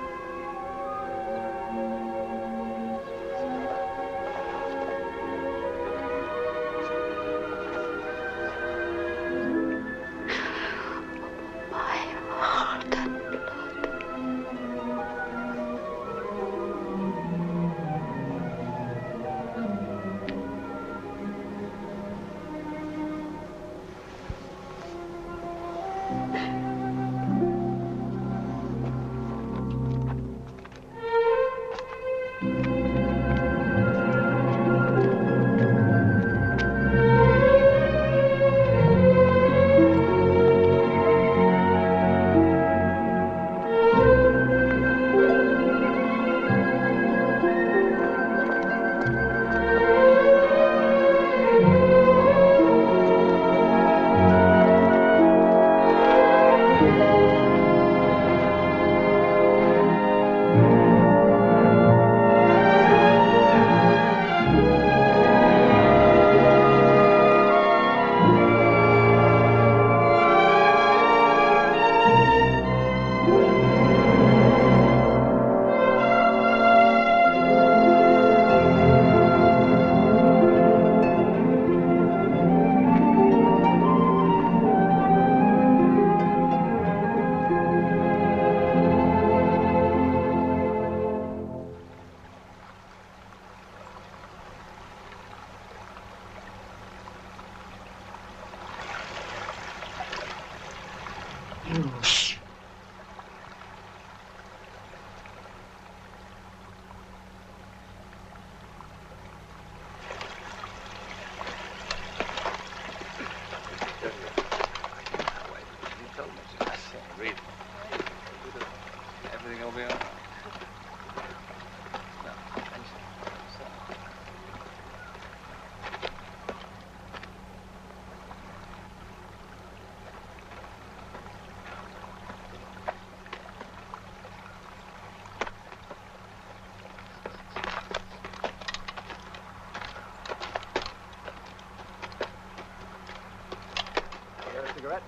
Cigarette?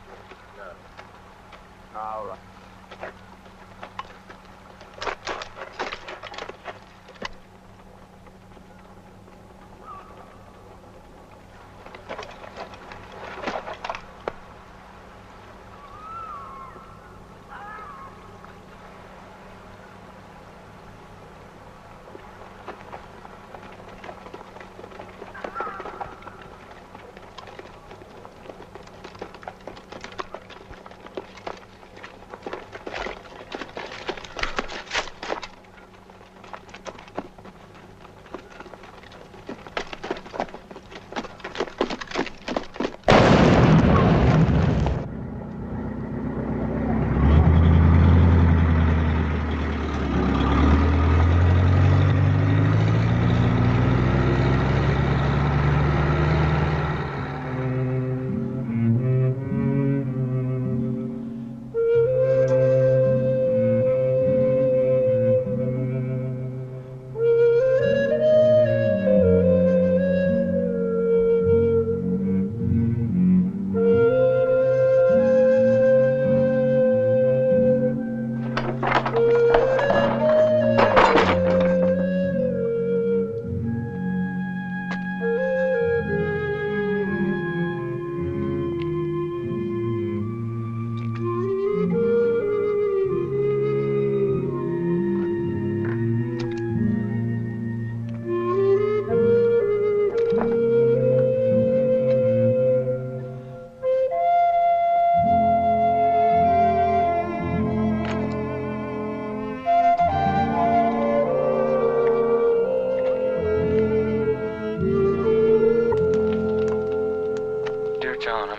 No. All right.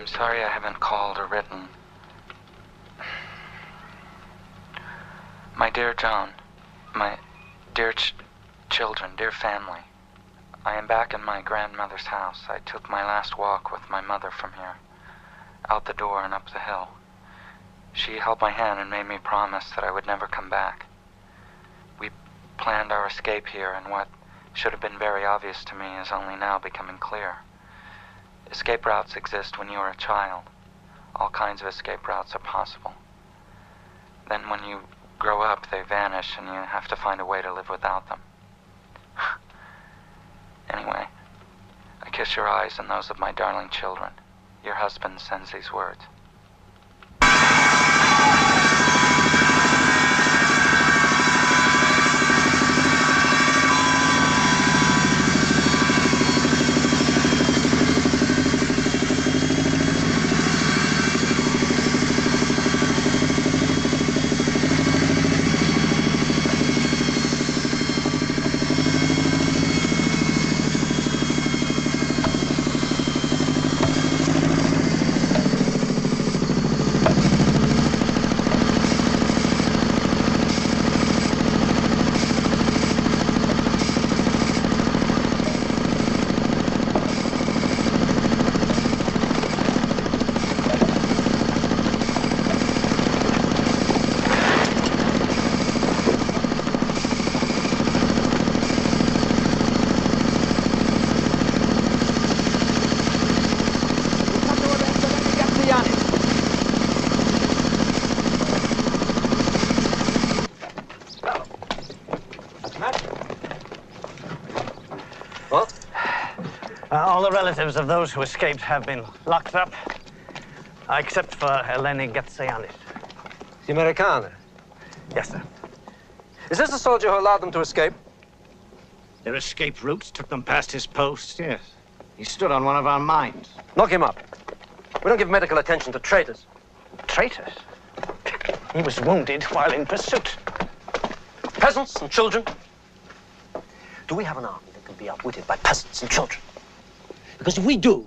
I'm sorry I haven't called or written. My dear John, my dear children, dear family, I am back in my grandmother's house. I took my last walk with my mother from here, out the door and up the hill. She held my hand and made me promise that I would never come back. We planned our escape here, and what should have been very obvious to me is only now becoming clear. Escape routes exist when you are a child. All kinds of escape routes are possible. Then when you grow up, they vanish, and you have to find a way to live without them. Anyway, I kiss your eyes and those of my darling children. Your husband sends these words. All the relatives of those who escaped have been locked up, except for Eleni Gatsayanis. The Amerikaner? Yes, sir. Is this the soldier who allowed them to escape? Their escape routes took them past his post, yes. He stood on one of our mines. Knock him up. We don't give medical attention to traitors. Traitors? He was wounded while in pursuit. Peasants and children? Do we have an army that can be outwitted by peasants and children? Because if we do,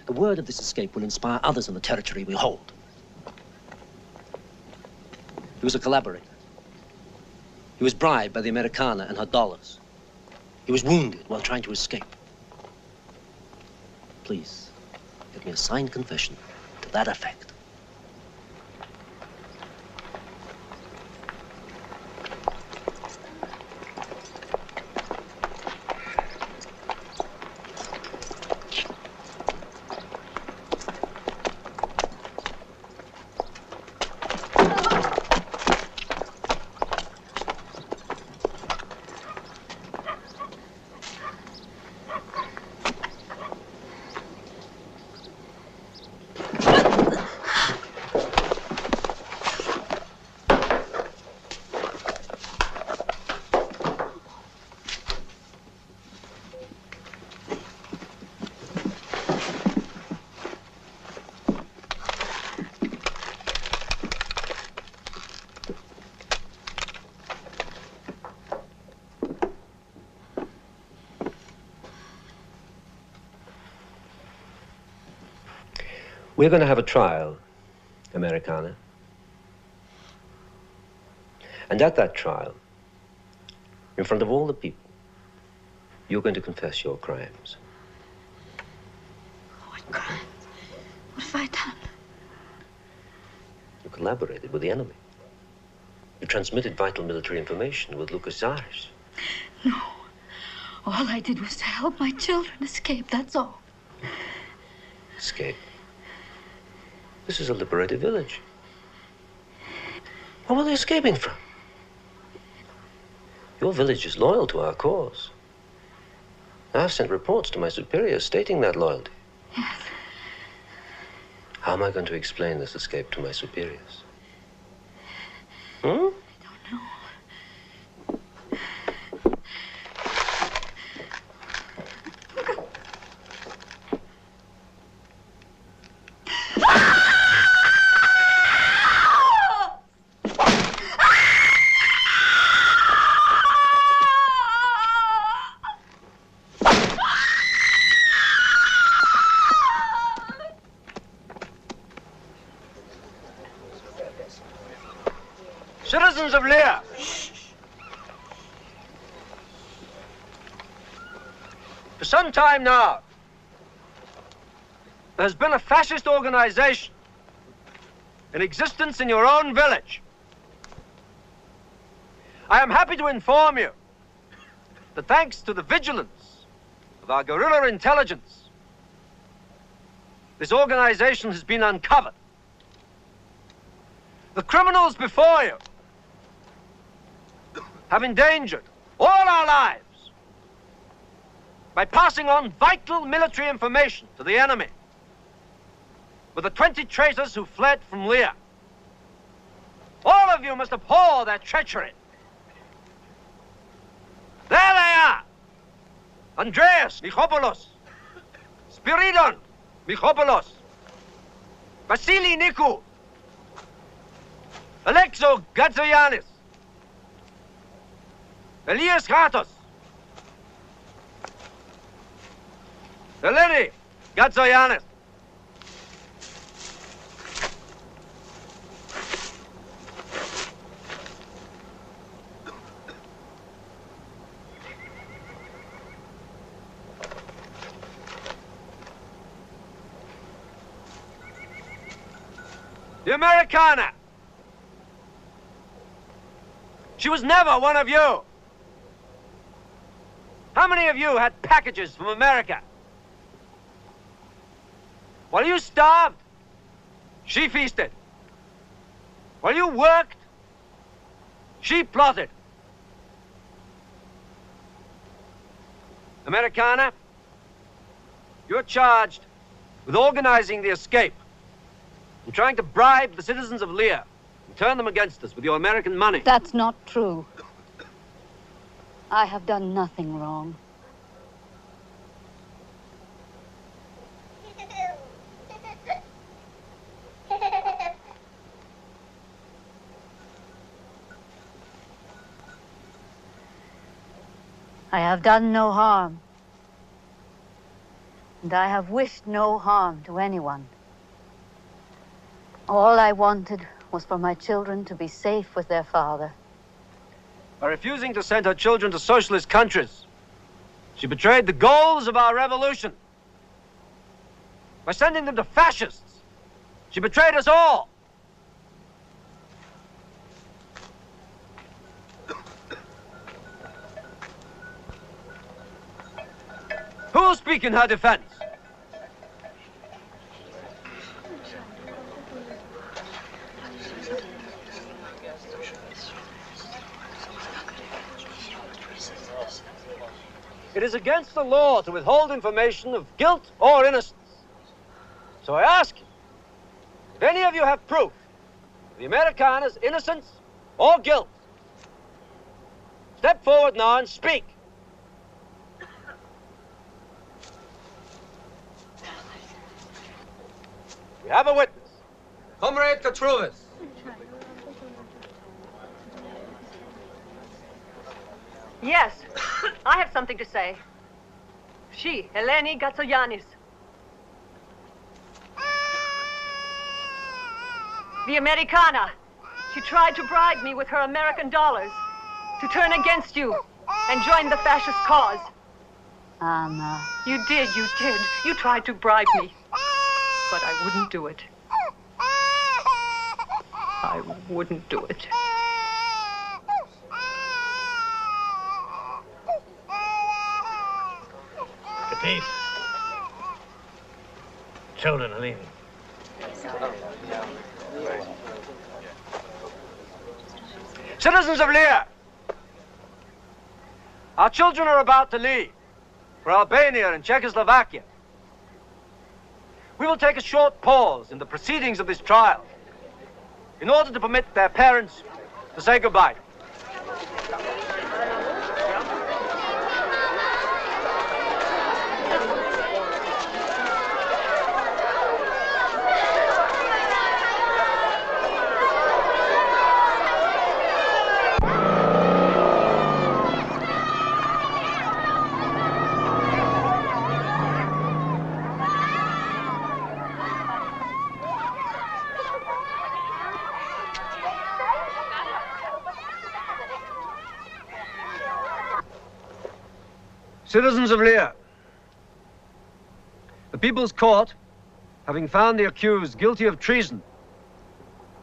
the word of this escape will inspire others in the territory we hold. He was a collaborator. He was bribed by the Americana and her dollars. He was wounded while trying to escape. Please, give me a signed confession to that effect. We're going to have a trial, Americana. And at that trial, in front of all the people, you're going to confess your crimes. What crimes? What have I done? You collaborated with the enemy. You transmitted vital military information with Lucas Zars. No. All I did was to help my children escape, that's all. Escape? This is a liberated village. What were they escaping from? Your village is loyal to our cause. I've sent reports to my superiors stating that loyalty. Yes. How am I going to explain this escape to my superiors? Hmm? I don't know. Citizens of Lya, for some time now, there has been a fascist organization in existence in your own village. I am happy to inform you that thanks to the vigilance of our guerrilla intelligence, this organization has been uncovered. The criminals before you have endangered all our lives by passing on vital military information to the enemy with the 20 traitors who fled from Lya. All of you must abhor their treachery. There they are! Andreas Michopoulos, Spiridon Michopoulos, Vasili Nikou, Alexo Gatzoyannis, Elias Ratos, Eleni Gatzoyannis. The Americana. She was never one of you. How many of you had packages from America? While you starved, she feasted. While you worked, she plotted. Americana, you're charged with organizing the escape and trying to bribe the citizens of Lya and turn them against us with your American money. That's not true. I have done nothing wrong. I have done no harm. And I have wished no harm to anyone. All I wanted was for my children to be safe with their father. By refusing to send her children to socialist countries, she betrayed the goals of our revolution. By sending them to fascists, she betrayed us all. Who will speak in her defense? It is against the law to withhold information of guilt or innocence. So I ask you, if any of you have proof of the Americana's innocence or guilt, step forward now and speak. We have a witness. Comrade Katruvis. Yes, I have something to say. She, Eleni Gatsogiannis. The Americana. She tried to bribe me with her American dollars to turn against you and join the fascist cause. Anna. You did. You tried to bribe me. But I wouldn't do it. I wouldn't do it. Peace. Children are leaving. Citizens of Lya, our children are about to leave for Albania and Czechoslovakia. We will take a short pause in the proceedings of this trial in order to permit their parents to say goodbye. Citizens of Lya, the People's Court, having found the accused guilty of treason,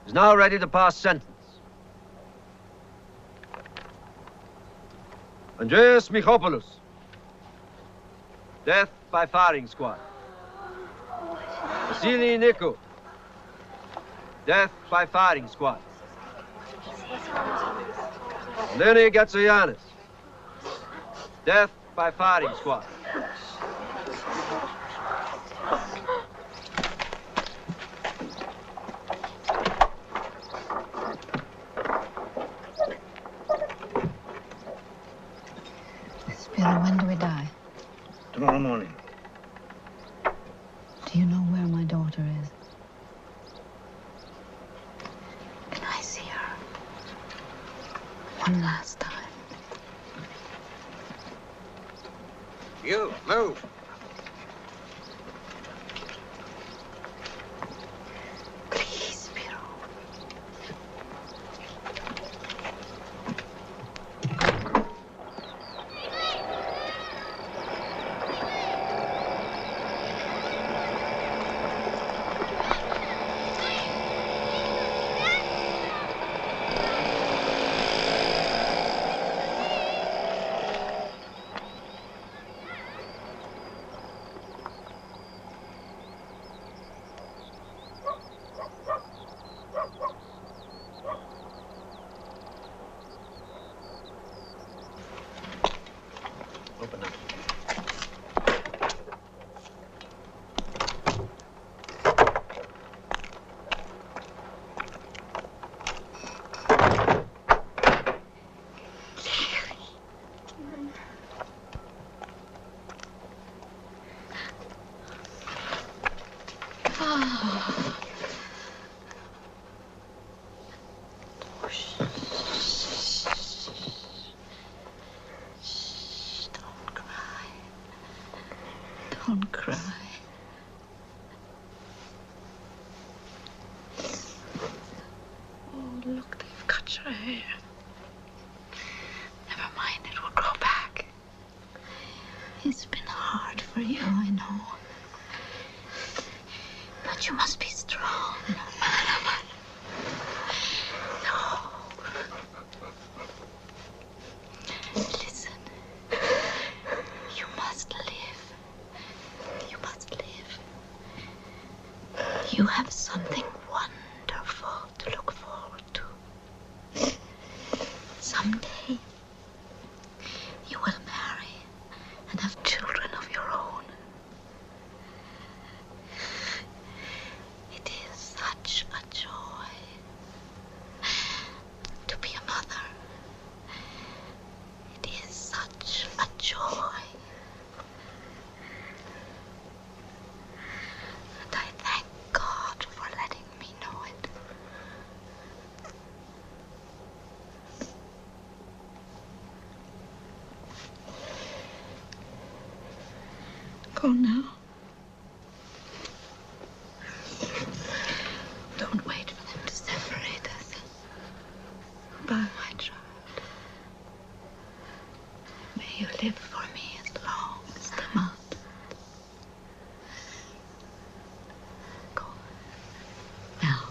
is now ready to pass sentence. Andreas Michopoulos, death by firing squad. Vasily Nikou, death by firing squad. Eleni Gatsogiannis, death by firing squad. Spiro, when do we die? Tomorrow morning. Do you know where my daughter is? Can I see her? One last time. You, move. Please, Spiro. Don't cry. Oh, look, they've cut your hair. Never mind, it will grow back. It's been hard for you, I know. But you must be strong. No. Listen. You must live. You must live. You have something wonderful to look forward to. Someday, you will marry and have children of your own. It is such a joy to be a mother. It is such a joy. And I thank God for letting me know it. Go now. Don't wait for them to separate us. Goodbye, my child. May you live for me as long as the mountain. Go. Now.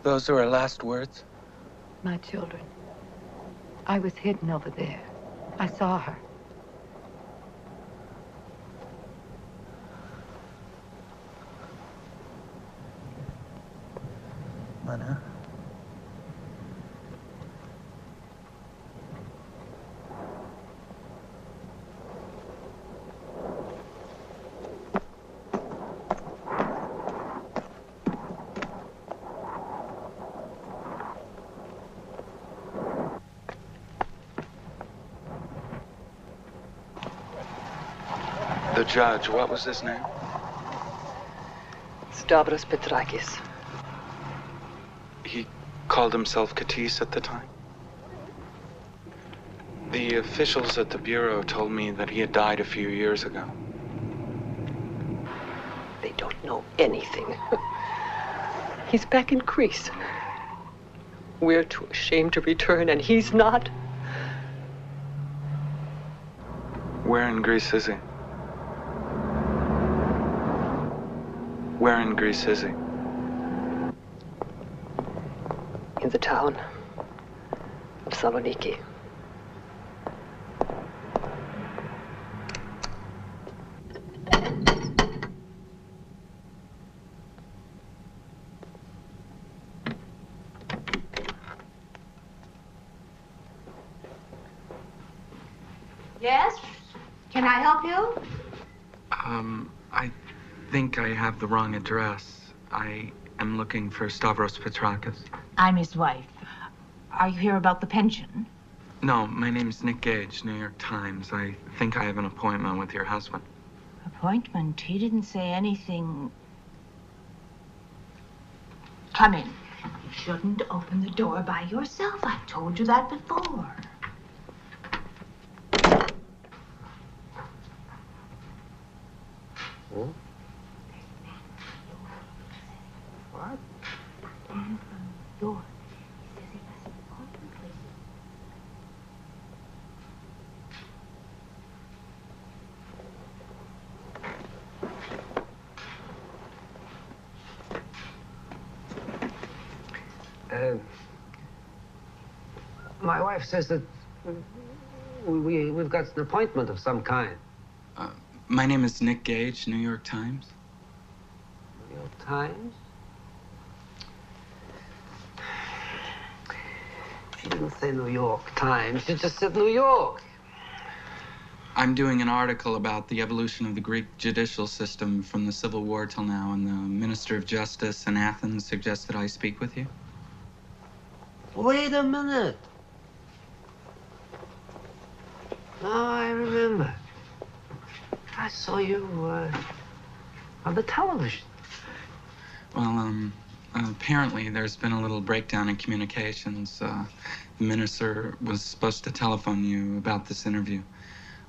Those are her last words? My children. I was hidden over there. I saw her. Mana? The judge, what was his name? Stavros Petrakis. He called himself Katis at the time? The officials at the Bureau told me that he had died a few years ago. They don't know anything. He's back in Greece. We're too ashamed to return, and he's not. Where in Greece is he? Where in Greece is he? In the town of Saloniki. Yes? Can I help you? I think I have the wrong address. I am looking for Stavros Petrakis. I'm his wife. Are you here about the pension? No, my name's Nick Gage, New York Times. I think I have an appointment with your husband. Appointment? He didn't say anything. Come in. You shouldn't open the door by yourself. I've told you that before. Hmm? What? Door. My wife says that we've got an appointment of some kind. My name is Nick Gage, New York Times. New York Times? She didn't say New York Times. She just said New York. I'm doing an article about the evolution of the Greek judicial system from the Civil War till now, and the Minister of Justice in Athens suggested I speak with you. Wait a minute. Now I remember. I saw you on the television. Well, apparently there's been a little breakdown in communications. The minister was supposed to telephone you about this interview.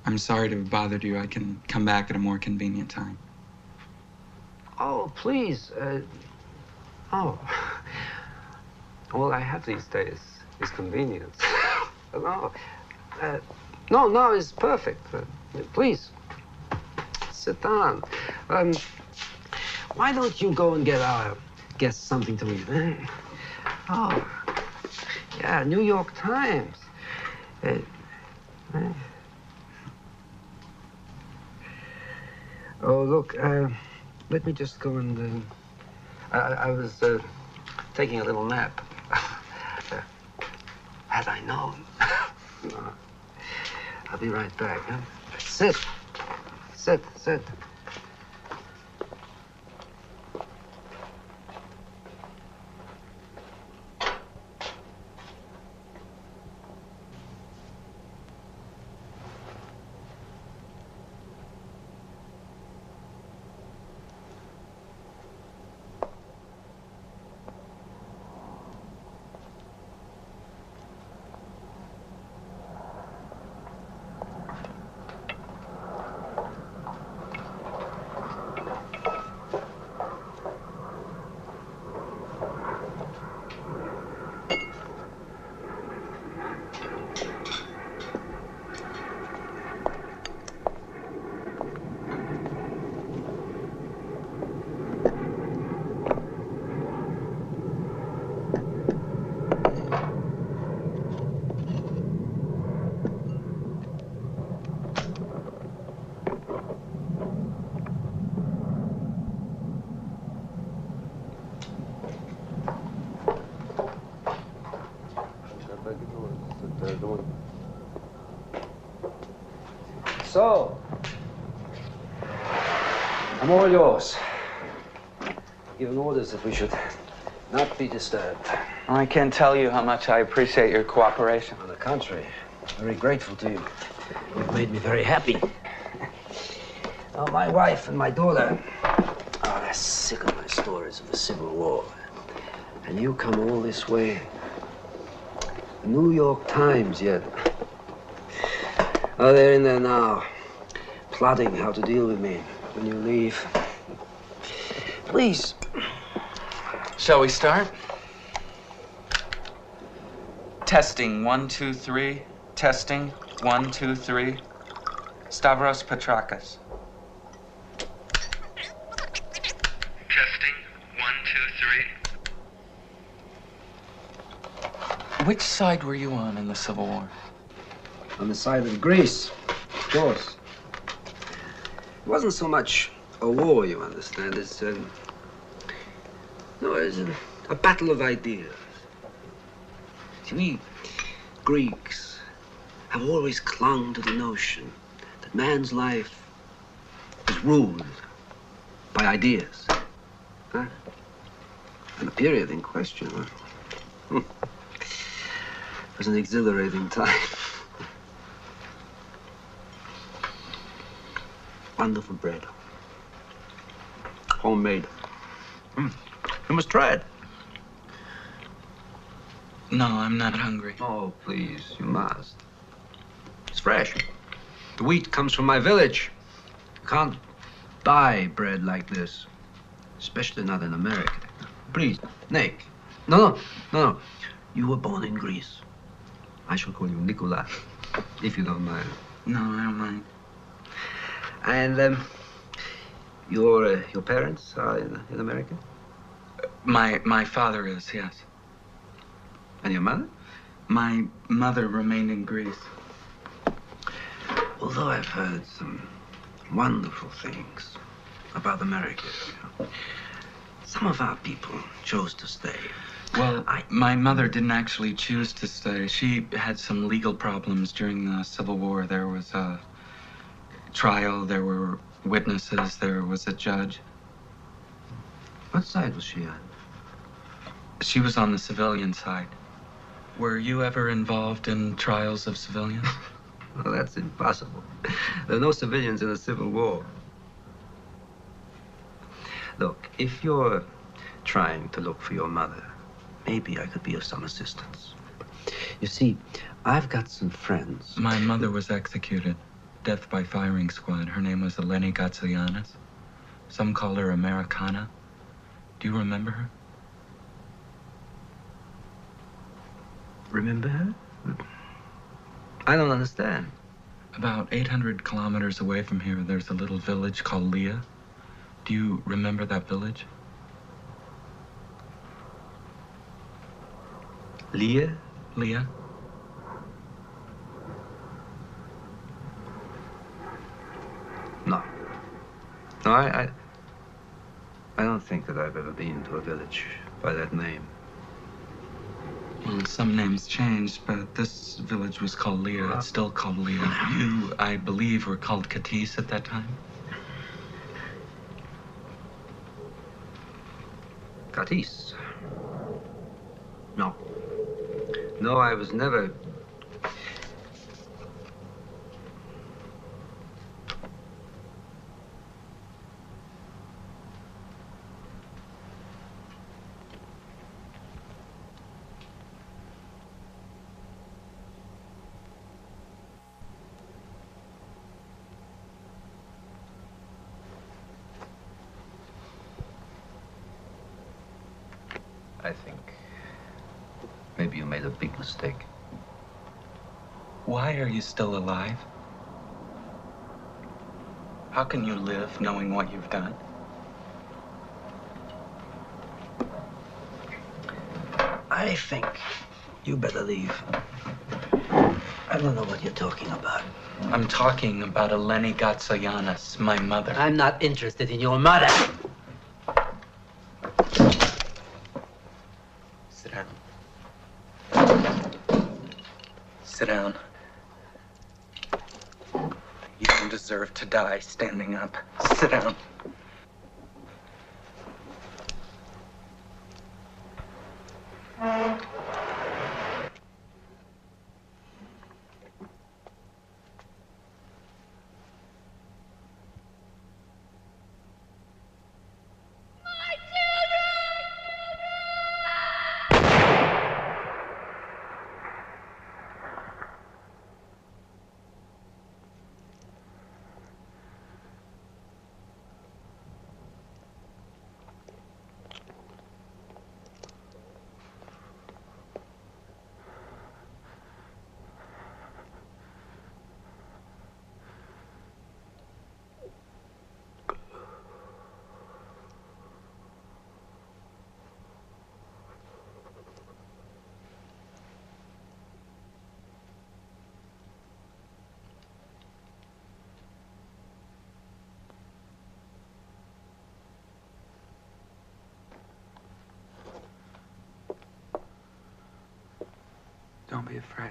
I'm sorry to have bothered you. I can come back at a more convenient time. Oh, please. Oh. All I have these days is convenience. No, no, it's perfect. Please, sit down. Why don't you go and get our guest something to eat? Oh, yeah, New York Times. Oh, look, let me just go and... I was taking a little nap. Had I known. No. I'll be right back, huh? Sit. Sit, sit. So, I'm all yours. Given orders that we should not be disturbed. I can't tell you how much I appreciate your cooperation. On the contrary, very grateful to you. You've made me very happy. Oh, my wife and my daughter, oh, they're sick of my stories of the Civil War. And you come all this way. The New York Times, yet. Oh, they're in there now, plotting how to deal with me when you leave. Please. Shall we start? Testing, 1, 2, 3. Testing, 1, 2, 3. Stavros Petrakis. Testing, 1, 2, 3. Which side were you on in the Civil War? On the side of Greece, of course. It wasn't so much a war, you understand. It's a battle of ideas. See, we Greeks have always clung to the notion that man's life is ruled by ideas. Huh? And the period in question was an exhilarating time. Wonderful bread. Homemade. You must try it. No, I'm not hungry. Oh, please, you must. It's fresh. The wheat comes from my village. You can't buy bread like this, especially not in America. Please, Nick. No. You were born in Greece. I shall call you Nicola, if you don't mind. No, I don't mind. And your parents are in America? My father is, yes. And your mother? My mother remained in Greece. Although I've heard some wonderful things about America, some of our people chose to stay. Well, my mother didn't actually choose to stay. She had some legal problems during the Civil War. There was a trial, there were witnesses, there was a judge. What side was she on? She was on the civilian side. Were you ever involved in trials of civilians? Well, that's impossible. There are no civilians in the Civil War. Look, if you're trying to look for your mother, maybe I could be of some assistance. You see, I've got some friends. My mother was executed. Death by firing squad. Her name was Eleni Gatsagiannis. Some called her Americana. Do you remember her? Remember her? I don't understand. About 800 kilometers away from here, there's a little village called Lya. Do you remember that village? Lya? Lya? No. No, I don't think that I've ever been to a village by that name. Well, some names changed, but this village was called Lya. It's still called Lya. You, I believe, were called Katis at that time? Katis? No. No, I was never... I think maybe you made a big mistake. Why are you still alive? How can you live knowing what you've done? I think you better leave. I don't know what you're talking about. I'm talking about Eleni Gatsagiannis, my mother. I'm not interested in your mother. Sit down. Sit down. You don't deserve to die standing up. Sit down. Don't be afraid.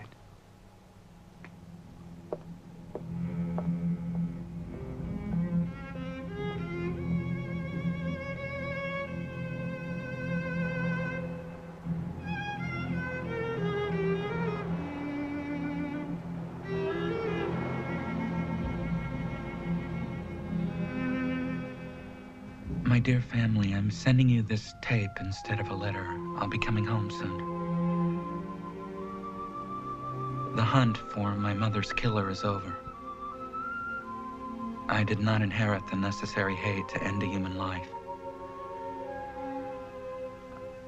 My dear family, I'm sending you this tape instead of a letter. I'll be coming home soon. The hunt for my mother's killer is over. I did not inherit the necessary hate to end a human life.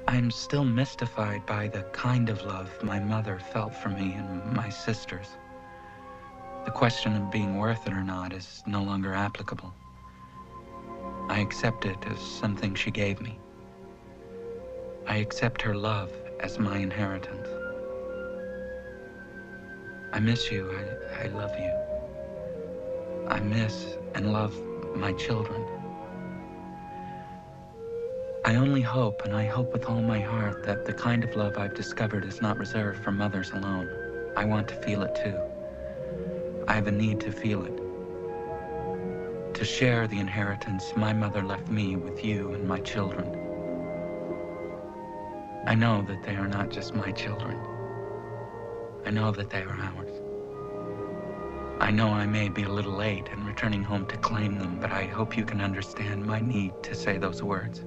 I'm still mystified by the kind of love my mother felt for me and my sisters. The question of being worth it or not is no longer applicable. I accept it as something she gave me. I accept her love as my inheritance. I miss you. I love you. I miss and love my children. I only hope, and I hope with all my heart, that the kind of love I've discovered is not reserved for mothers alone. I want to feel it too. I have a need to feel it. To share the inheritance my mother left me with you and my children. I know that they are not just my children. I know that they are ours. I know I may be a little late in returning home to claim them, but I hope you can understand my need to say those words.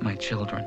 My children.